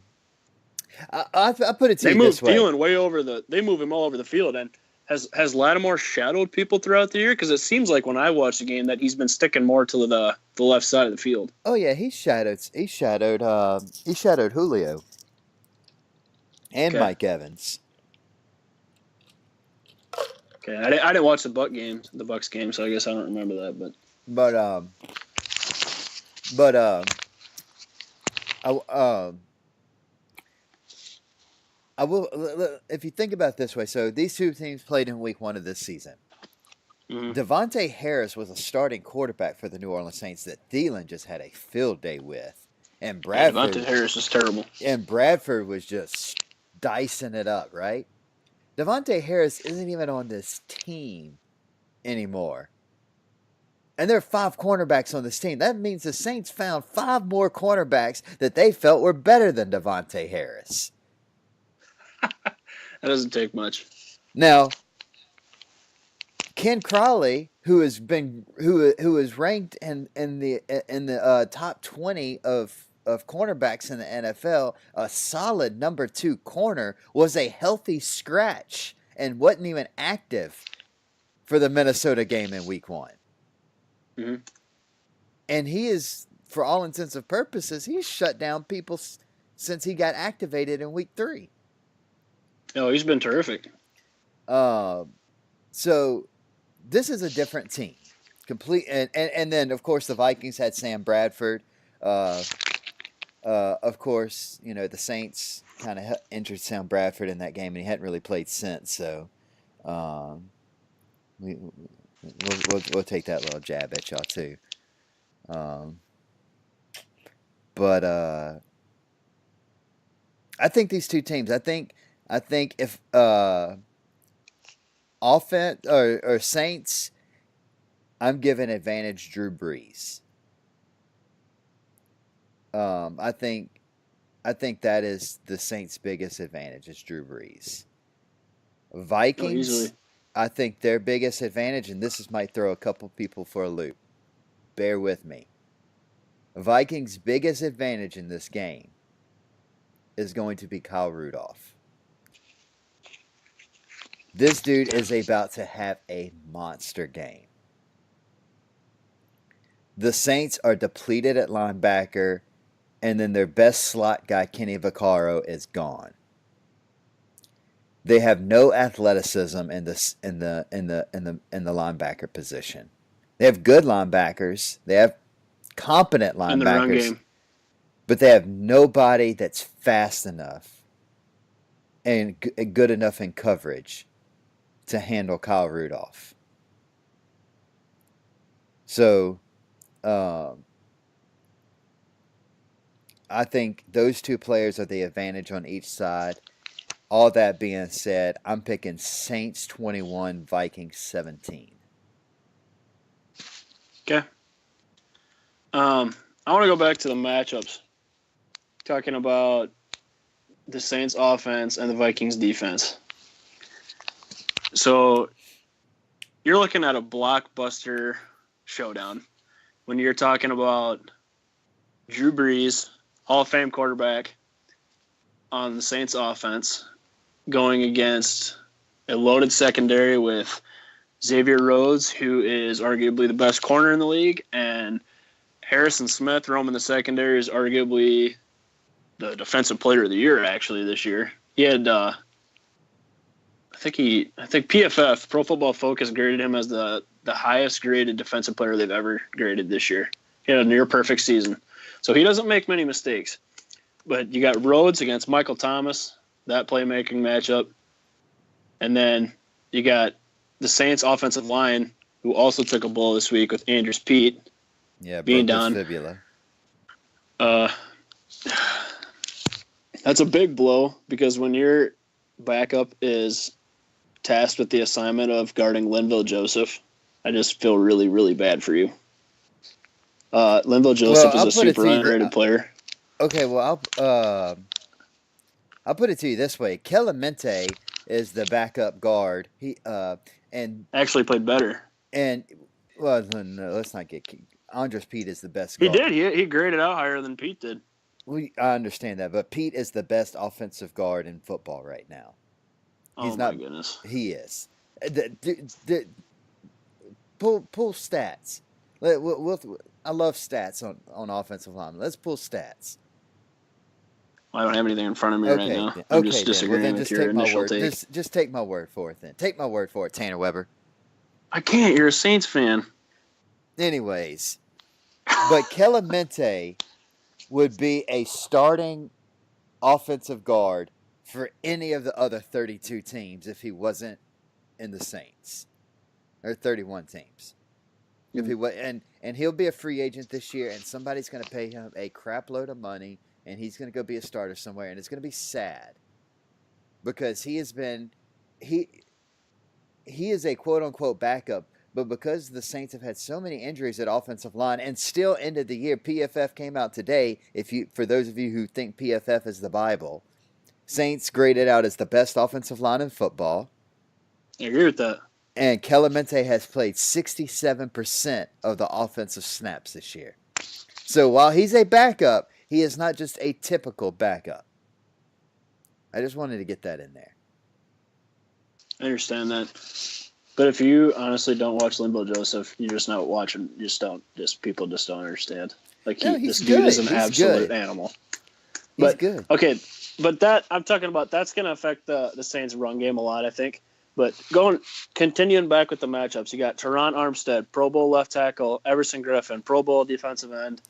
I put it to they you this moved way. Thielen way over the. They move him all over the field. And has Lattimore shadowed people throughout the year? Because it seems like when I watch the game that he's been sticking more to the left side of the field. Oh yeah, he shadowed Julio and Okay. Mike Evans. Okay, I didn't watch the Bucks game, so I guess I don't remember that. But But but I I will, if you think about it this way. So these two teams played in week 1 of this season. Mm-hmm. Devontae Harris was a starting quarterback for the New Orleans Saints that Thielen just had a field day with, and Yeah, Devontae Bradford Harris is terrible. was just dicing it up, right? Devontae Harris isn't even on this team anymore. And there are 5 cornerbacks on this team. That means the Saints found 5 more cornerbacks that they felt were better than Devontae Harris. That doesn't take much. Now, Ken Crawley, who is ranked in the top 20 of cornerbacks in the NFL, a solid number 2 corner, was a healthy scratch and wasn't even active for the Minnesota game in Week 1. Mm-hmm. And he is, for all intents and purposes, he's shut down people since he got activated in Week 3. Oh, he's been terrific. So this is a different team. And then of course the Vikings had Sam Bradford. Of course, the Saints kind of injured Sam Bradford in that game, and he hadn't really played since. So we'll take that little jab at y'all too. But I think these two teams. I think if offense or Saints, I'm giving advantage Drew Brees. I think that is the Saints' biggest advantage is Drew Brees. Vikings, I think their biggest advantage, and this might throw a couple people for a loop. Bear with me. Vikings' biggest advantage in this game is going to be Kyle Rudolph. This dude is about to have a monster game. The Saints are depleted at linebacker, and then their best slot guy, Kenny Vaccaro, is gone. They have no athleticism in the linebacker position. They have good linebackers. They have competent linebackers. In the run game. But they have nobody that's fast enough and good enough in coverage to handle Kyle Rudolph. So, I think those two players are the advantage on each side. All that being said, I'm picking Saints 21, Vikings 17. Okay. I want to go back to the matchups. Talking about the Saints offense and the Vikings defense. So you're looking at a blockbuster showdown when you're talking about Drew Brees, Hall of Fame quarterback, on the Saints offense going against a loaded secondary with Xavier Rhodes, who is arguably the best corner in the league, and Harrison Smith roaming the secondary is arguably the defensive player of the year actually this year. He had I think PFF, Pro Football Focus, graded him as the highest graded defensive player they've ever graded this year. He had a near perfect season. So he doesn't make many mistakes. But you got Rhodes against Michael Thomas, that playmaking matchup. And then you got the Saints offensive line, who also took a blow this week with Andrews Pete being down. Fibula. That's a big blow because when your backup is tasked with the assignment of guarding Linval Joseph, I just feel really, really bad for you. Linval Joseph is a super underrated player. Okay, well, I'll put it to you this way: Kellen Mente is the backup guard. He and actually played better. And well, no, let's not get. Andres Pete is the best guard. He did. He graded out higher than Pete did. I understand that, but Pete is the best offensive guard in football right now. He's my goodness. He is. Pull stats. I love stats on offensive linemen. Let's pull stats. I don't have anything in front of me right now. I'm just disagreeing with your initial take. Just take my word for it then. Take my word for it, Tanner Weber. I can't. You're a Saints fan. Anyways, but Kellen Mente would be a starting offensive guard for any of the other 32 teams if he wasn't in the Saints. or 31 teams. If he and he'll be a free agent this year, and somebody's going to pay him a crap load of money, and he's going to go be a starter somewhere, and it's going to be sad because he is a quote unquote backup, but because the Saints have had so many injuries at offensive line and still ended the year, PFF came out today. For those of you who think PFF is the Bible, Saints graded out as the best offensive line in football. I agree with that. And Clemente has played 67% of the offensive snaps this year. So while he's a backup, he is not just a typical backup. I just wanted to get that in there. I understand that. But if you honestly don't watch Limbo Joseph, you're just not watching. People just don't understand. Like this dude is an absolute animal. He's good. Okay, but I'm talking about that's going to affect the Saints' run game a lot, I think. But continuing back with the matchups, you got Teron Armstead, Pro Bowl left tackle, Everson Griffin, Pro Bowl defensive end,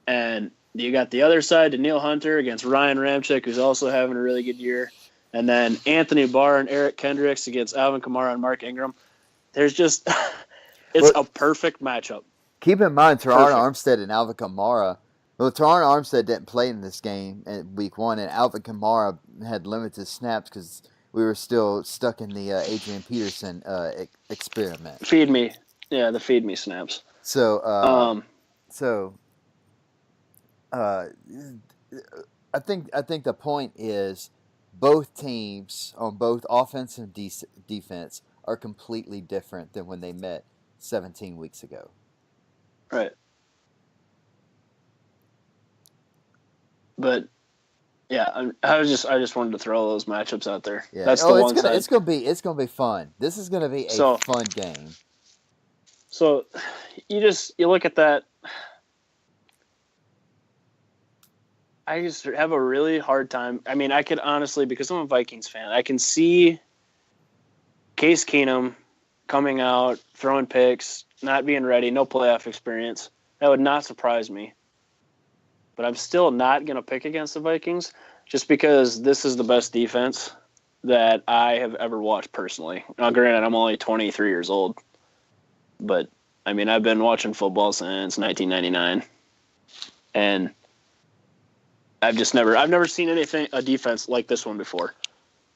and you got the other side, Danielle Hunter against Ryan Ramczyk, who's also having a really good year, and then Anthony Barr and Eric Kendricks against Alvin Kamara and Mark Ingram. There's just it's a perfect matchup. Keep in mind, Teron Armstead and Alvin Kamara. Well, Teron Armstead didn't play in this game in Week 1, and Alvin Kamara had limited snaps because we were still stuck in the Adrian Peterson experiment. The feed me snaps. So, I think the point is both teams on both offense and defense are completely different than when they met 17 weeks ago. Right. But yeah, I just wanted to throw those matchups out there. Yeah. That's it's gonna be fun. This is gonna be a fun game. So you look at that. I just have a really hard time. I mean, I could honestly, because I'm a Vikings fan, I can see Case Keenum coming out, throwing picks, not being ready, no playoff experience. That would not surprise me. But I'm still not going to pick against the Vikings just because this is the best defense that I have ever watched personally. Now, granted, I'm only 23 years old. But, I mean, I've been watching football since 1999. And I've never seen a defense like this one before.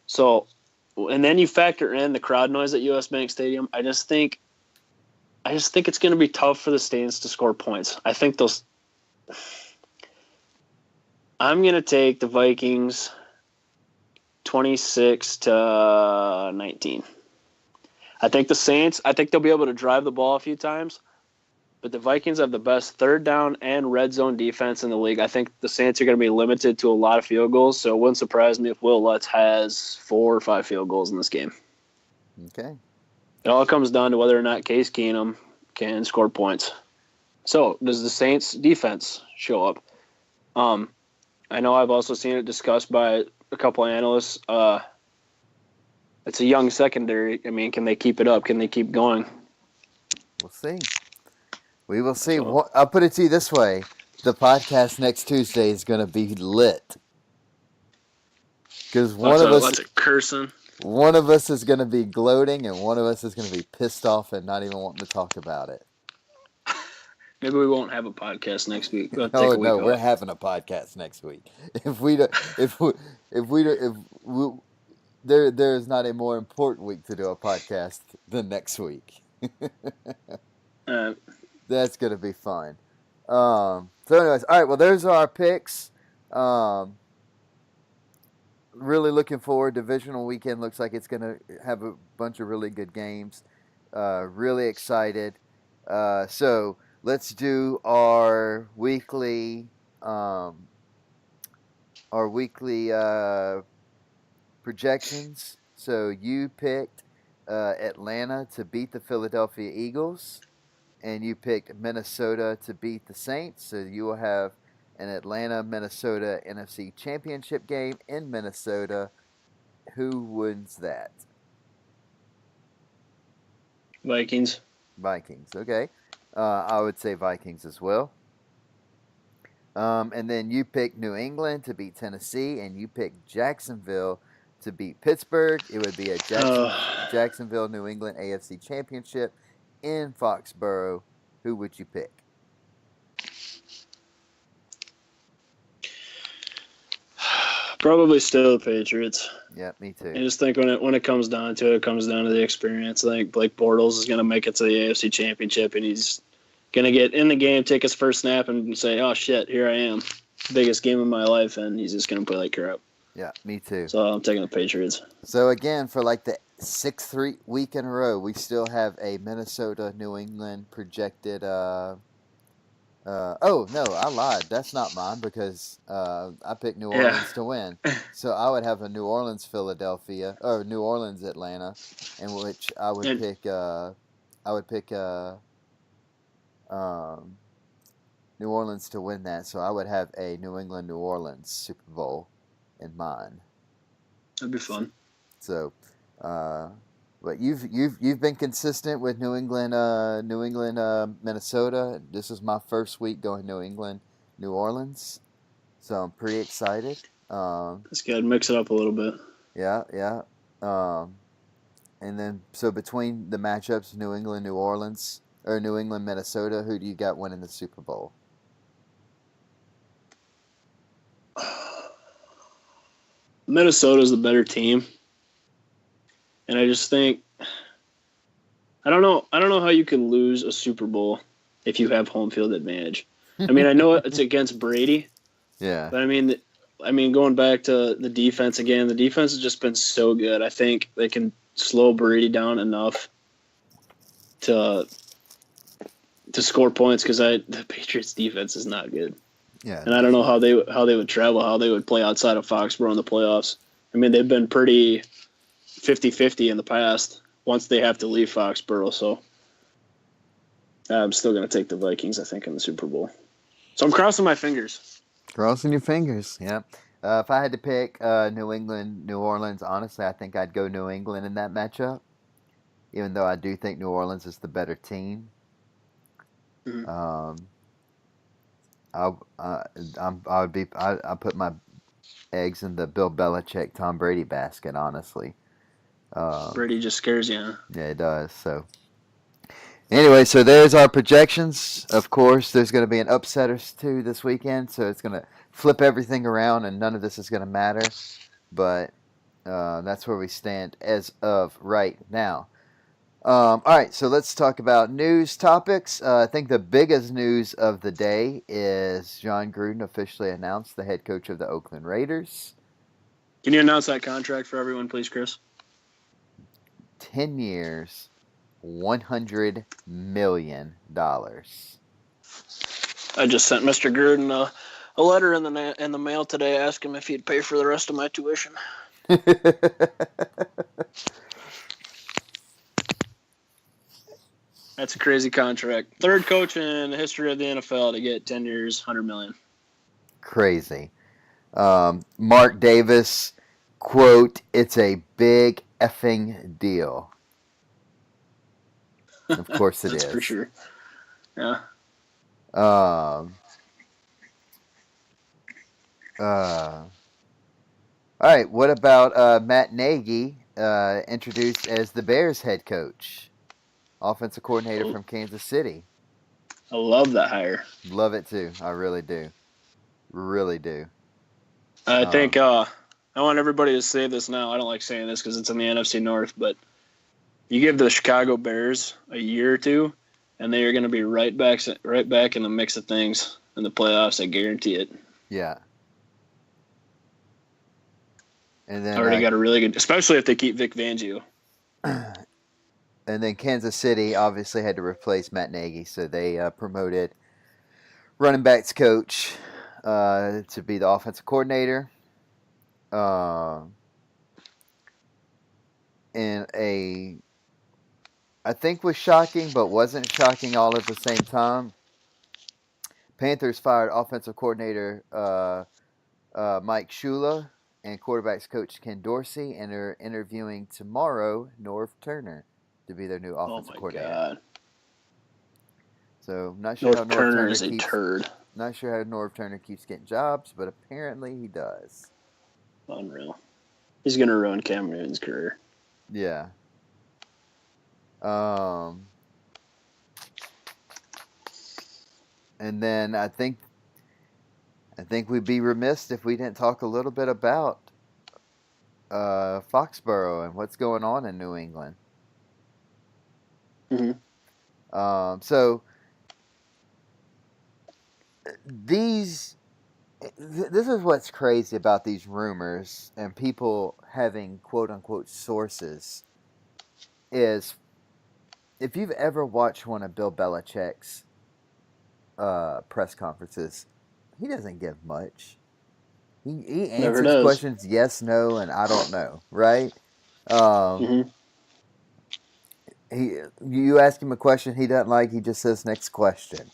So, and then you factor in the crowd noise at US Bank Stadium. I just think it's going to be tough for the Saints to score points. I'm going to take the Vikings 26-19. I think the Saints, they'll be able to drive the ball a few times, but the Vikings have the best third down and red zone defense in the league. I think the Saints are going to be limited to a lot of field goals, so it wouldn't surprise me if Will Lutz has 4 or 5 field goals in this game. Okay. It all comes down to whether or not Case Keenum can score points. So, does the Saints defense show up? I know I've also seen it discussed by a couple of analysts. It's a young secondary. I mean, can they keep it up? Can they keep going? We'll see. We will see. I'll put it to you this way. The podcast next Tuesday is going to be lit. Because one of us is going to be gloating, and one of us is going to be pissed off and not even wanting to talk about it. Maybe we won't have a podcast next week. We're having a podcast next week. There is not a more important week to do a podcast than next week. That's gonna be fun. So anyways, all right. Well, there's our picks. Really looking forward. Divisional weekend looks like it's gonna have a bunch of really good games. Really excited. So let's do our weekly projections. So you picked Atlanta to beat the Philadelphia Eagles, and you picked Minnesota to beat the Saints. So you will have an Atlanta-Minnesota NFC Championship game in Minnesota. Who wins that? Vikings. Okay. I would say Vikings as well. And then you picked New England to beat Tennessee, and you picked Jacksonville to beat Pittsburgh. It would be a Uh, Jacksonville, New England AFC Championship in Foxborough. Who would you pick? Probably still the Patriots. Yeah, me too. I just think when it comes down to it, it comes down to the experience. I think Blake Bortles is going to make it to the AFC Championship, and he's going to get in the game, take his first snap, and say, "Oh shit, here I am, biggest game of my life," and he's just going to play like crap. Yeah, me too. So I'm taking the Patriots. So again, for like the sixth week in a row, we still have a Minnesota, New England projected. Oh no, I lied. That's not mine because I picked New Orleans to win. So I would have a New Orleans, Philadelphia, or New Orleans, Atlanta, in which I would pick. New Orleans to win that. So I would have a New England, New Orleans Super Bowl in mind. That'd be fun. So, but you've been consistent with New England, Minnesota. This is my first week going New England, New Orleans, so I'm pretty excited. That's good. Mix it up a little bit. Yeah. And then so between the matchups, New England, New Orleans, or New England, Minnesota, who do you got winning the Super Bowl? Minnesota's the better team. And I just think I don't know how you can lose a Super Bowl if you have home field advantage. I mean, I know it's against Brady. Yeah. But I mean going back to the defense again, the defense has just been so good. I think they can slow Brady down enough to score points because the Patriots defense is not good. Yeah. And I don't know how they would travel, how they would play outside of Foxborough in the playoffs. I mean, they've been pretty 50-50 in the past once they have to leave Foxborough. So I'm still going to take the Vikings, I think, in the Super Bowl. So I'm crossing my fingers. Crossing your fingers, yeah. If I had to pick New England, New Orleans, honestly, I think I'd go New England in that matchup, even though I do think New Orleans is the better team. Mm-hmm. I put my eggs in the Bill Belichick, Tom Brady basket, honestly. Brady just scares you, huh? Yeah, it does. So, anyway, so there's our projections. Of course, there's going to be an upset or two this weekend, so it's going to flip everything around, and none of this is going to matter. But that's where we stand as of right now. All right, so let's talk about news topics. I think the biggest news of the day is Jon Gruden officially announced the head coach of the Oakland Raiders. Can you announce that contract for everyone, please, Chris? 10 years, $100 million. I just sent Mr. Gruden a letter in the mail today asking him if he'd pay for the rest of my tuition. That's a crazy contract. Third coach in the history of the NFL to get 10 years, $100 million. Crazy. Mark Davis, quote, "It's a big effing deal." Of course it That's is. for sure. Yeah. All right, what about Matt Nagy, introduced as the Bears head coach, offensive coordinator from Kansas City? I love that hire. Love it too. I really do. Really do. I think I want everybody to say this now. I don't like saying this because it's in the NFC North, but you give the Chicago Bears a year or two, and they are going to be right back in the mix of things in the playoffs. I guarantee it. Yeah. And then already got a really good, especially if they keep Vic Fangio. And then Kansas City obviously had to replace Matt Nagy, so they promoted running backs coach to be the offensive coordinator. And I think was shocking, but wasn't shocking all at the same time. Panthers fired offensive coordinator Mike Shula and quarterbacks coach Ken Dorsey, and are interviewing tomorrow Norv Turner to be their new offensive coordinator. God. So not sure how Norv Turner is a turd. Not sure how Norv Turner keeps getting jobs, but apparently he does. Unreal. He's gonna ruin Cam Newton's career. Yeah. And then I think we'd be remiss if we didn't talk a little bit about Foxborough and what's going on in New England. Mm-hmm. So this is what's crazy about these rumors and people having quote unquote sources is if you've ever watched one of Bill Belichick's press conferences, he doesn't give much. He Never answers does. questions yes, no, and I don't know, right? Um, Mm-hmm. you ask him a question he doesn't like, he just says next question.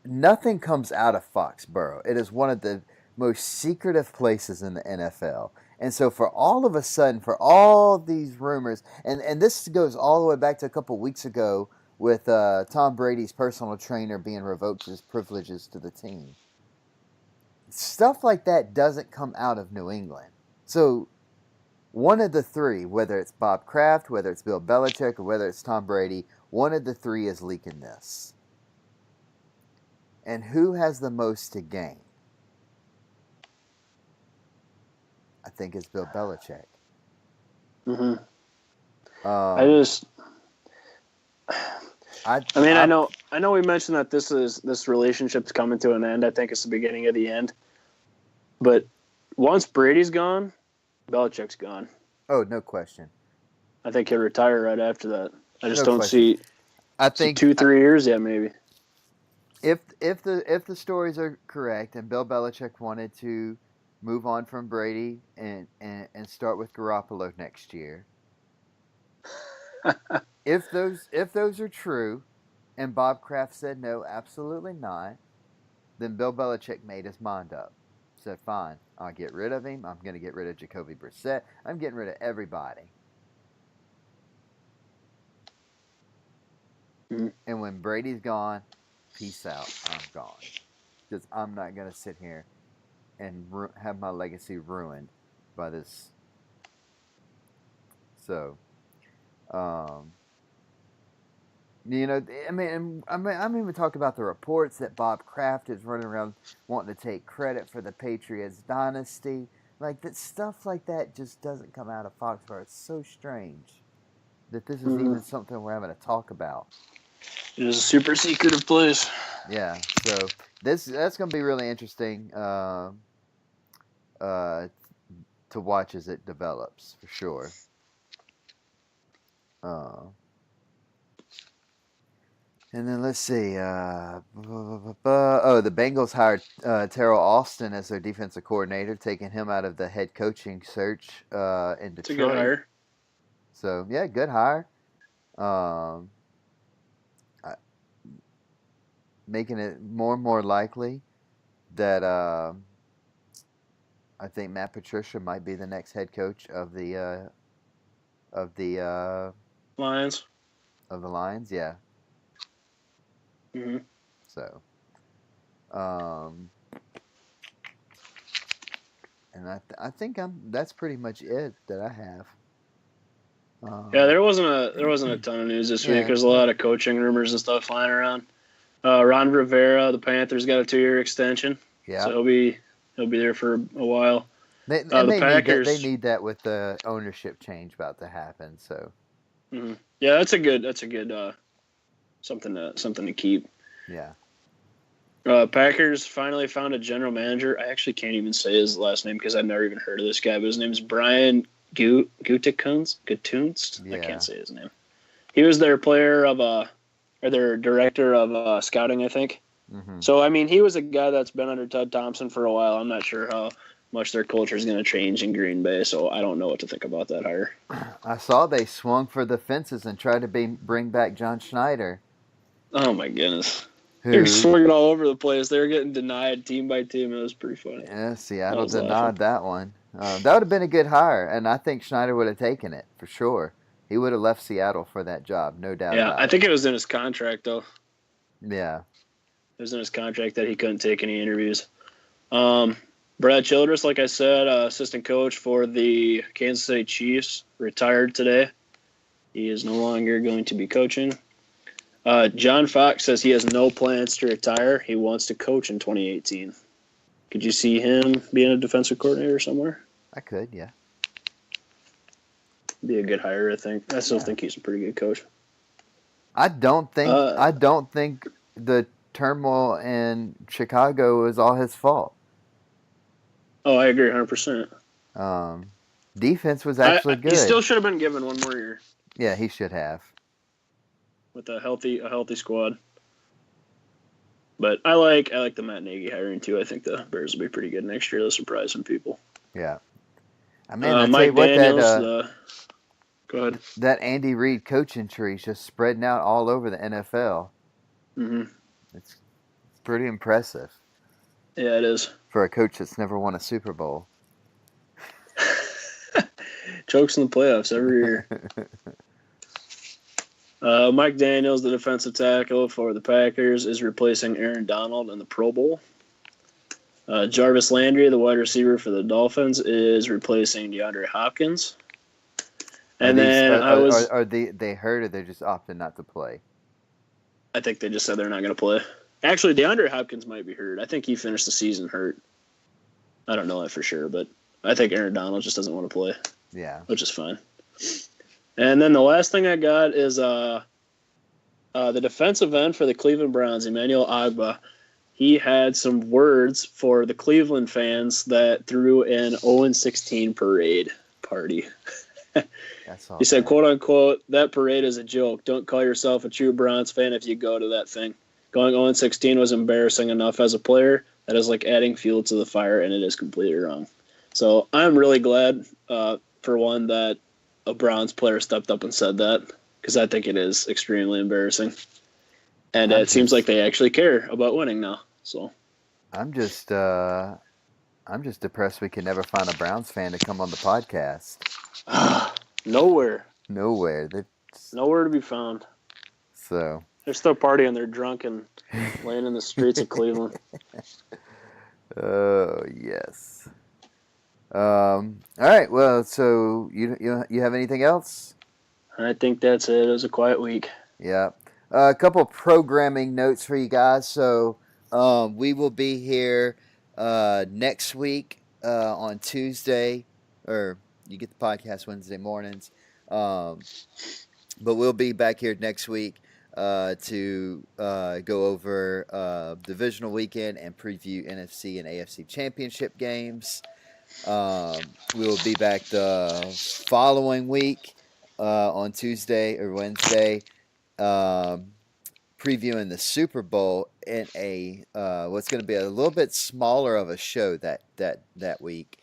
Nothing comes out of Foxborough. It is one of the most secretive places in the NFL. And so for all of a sudden, for all these rumors, and this goes all the way back to a couple weeks ago with Tom Brady's personal trainer being revoked his privileges to the team. Stuff like that doesn't come out of New England. So one of the three, whether it's Bob Kraft, whether it's Bill Belichick, or whether it's Tom Brady, one of the three is leaking this. And who has the most to gain? I think it's Bill Belichick. Mm-hmm. I know we mentioned that this relationship's coming to an end. I think it's the beginning of the end. But once Brady's gone, Belichick's gone. Oh, no question. I think he'll retire right after that. I just No don't question. see. I think 2-3 years yet, maybe. If the stories are correct, and Bill Belichick wanted to move on from Brady and start with Garoppolo next year, if those are true, and Bob Kraft said no, absolutely not, then Bill Belichick made his mind up. Said, fine, I'll get rid of him. I'm going to get rid of Jacoby Brissett. I'm getting rid of everybody. Mm-hmm. And when Brady's gone, peace out. I'm gone. Because I'm not going to sit here and have my legacy ruined by this. So, I'm even talking about the reports that Bob Kraft is running around wanting to take credit for the Patriots dynasty. Like that stuff like that just doesn't come out of Foxborough. It's so strange that this is even something we're having to talk about. It is a super secretive place. Yeah, so that's going to be really interesting to watch as it develops for sure. And then let's see. The Bengals hired Terrell Austin as their defensive coordinator, taking him out of the head coaching search in Detroit. It's a good hire. So yeah, good hire. Making it more and more likely that I think Matt Patricia might be the next head coach of the Lions. Of the Lions, yeah. Mm-hmm. So, and I think that's pretty much it that I have. Yeah, there wasn't a ton of news this week. There's a lot of coaching rumors and stuff flying around. Ron Rivera, the Panthers got a 2-year extension. Yeah, so he'll be there for a while. The Packers need that with the ownership change about to happen. So, yeah, that's a good something to keep. Yeah. Packers finally found a general manager. I actually can't even say his last name because I've never even heard of this guy, but his name is Brian Gutekunst. Yeah. I can't say his name. He was their their director of scouting, I think. Mm-hmm. So, I mean, he was a guy that's been under Ted Thompson for a while. I'm not sure how much their culture is going to change in Green Bay, so I don't know what to think about that hire. I saw they swung for the fences and tried to bring back John Schneider. Oh, my goodness. They're swinging all over the place. They were getting denied team by team. It was pretty funny. Yeah, Seattle denied that one. That would have been a good hire, and I think Schneider would have taken it for sure. He would have left Seattle for that job, no doubt about it. Yeah, I think it was in his contract, though. Yeah. It was in his contract that he couldn't take any interviews. But Brad Childress, like I said, assistant coach for the Kansas City Chiefs, retired today. He is no longer going to be coaching. John Fox says he has no plans to retire. He wants to coach in 2018. Could you see him being a defensive coordinator somewhere? I could, yeah. Be a good hire, I think. I still think he's a pretty good coach. I don't think the turmoil in Chicago is all his fault. Oh, I agree 100%. Defense was actually good. He still should have been given one more year. Yeah, he should have. With a healthy squad. But I like the Matt Nagy hiring too. I think the Bears will be pretty good next year. They'll surprise some people. Yeah. I mean, I Mike tell you what, Daniels, go ahead. That Andy Reid coaching tree is just spreading out all over the NFL. Mm-hmm. It's pretty impressive. Yeah, it is. For a coach that's never won a Super Bowl. Chokes in the playoffs every year. Mike Daniels, the defensive tackle for the Packers, is replacing Aaron Donald in the Pro Bowl. Jarvis Landry, the wide receiver for the Dolphins, is replacing DeAndre Hopkins. And are they hurt or they're just opting not to play? I think they just said they're not going to play. Actually, DeAndre Hopkins might be hurt. I think he finished the season hurt. I don't know that for sure, but I think Aaron Donald just doesn't want to play. Yeah. Which is fine. And then the last thing I got is the defensive end for the Cleveland Browns, Emmanuel Agba. He had some words for the Cleveland fans that threw an 0-16 parade party. He said, quote unquote, "That parade is a joke. Don't call yourself a true Browns fan if you go to that thing. Going 0-16 was embarrassing enough as a player. That is like adding fuel to the fire, and it is completely wrong." So I'm really glad, for one, that a Browns player stepped up and said that, because I think it is extremely embarrassing. And it seems like they actually care about winning now. So I'm just depressed we can never find a Browns fan to come on the podcast. Nowhere to be found. So they're still partying. They're drunk and laying in the streets of Cleveland. Oh yes. All right. Well, so you have anything else? I think that's it. It was a quiet week. Yeah. A couple programming notes for you guys. So we will be here next week on Tuesday, or you get the podcast Wednesday mornings. But we'll be back here next week to go over divisional weekend and preview NFC and AFC championship games. We will be back the following week on Tuesday or Wednesday, previewing the Super Bowl in a what's going to be a little bit smaller of a show that week,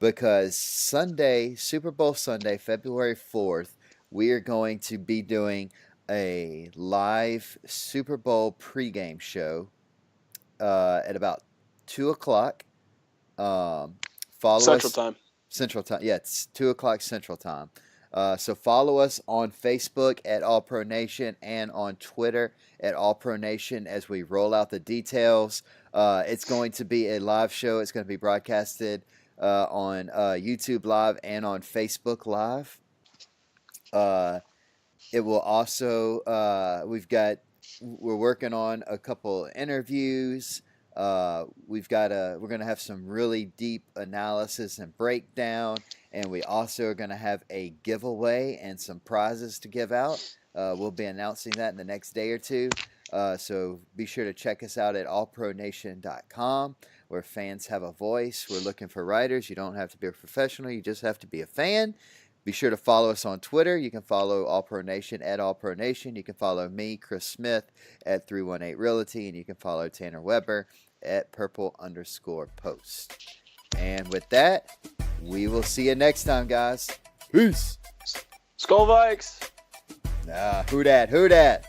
because Sunday, Super Bowl Sunday, February 4th, we are going to be doing a live Super Bowl pregame show at about 2 o'clock. Follow Central us, Time. Central Time. Yeah, it's 2 o'clock Central Time. So follow us on Facebook at All Pro Nation and on Twitter at All Pro Nation as we roll out the details. It's going to be a live show. It's going to be broadcasted on YouTube Live and on Facebook Live. It will also, we're working on a couple interviews. We're going to have some really deep analysis and breakdown, and we also are going to have a giveaway and some prizes to give out. We'll be announcing that in the next day or two. So be sure to check us out at allpronation.com, where fans have a voice. We're looking for writers. You don't have to be a professional. You just have to be a fan. Be sure to follow us on Twitter. You can follow All Pro Nation at All Pro Nation. You can follow me, Chris Smith, at 318 Realty, and you can follow Tanner Weber at purple_post. And with that, we will see you next time, guys. Peace. Skull Vikes. Who dat?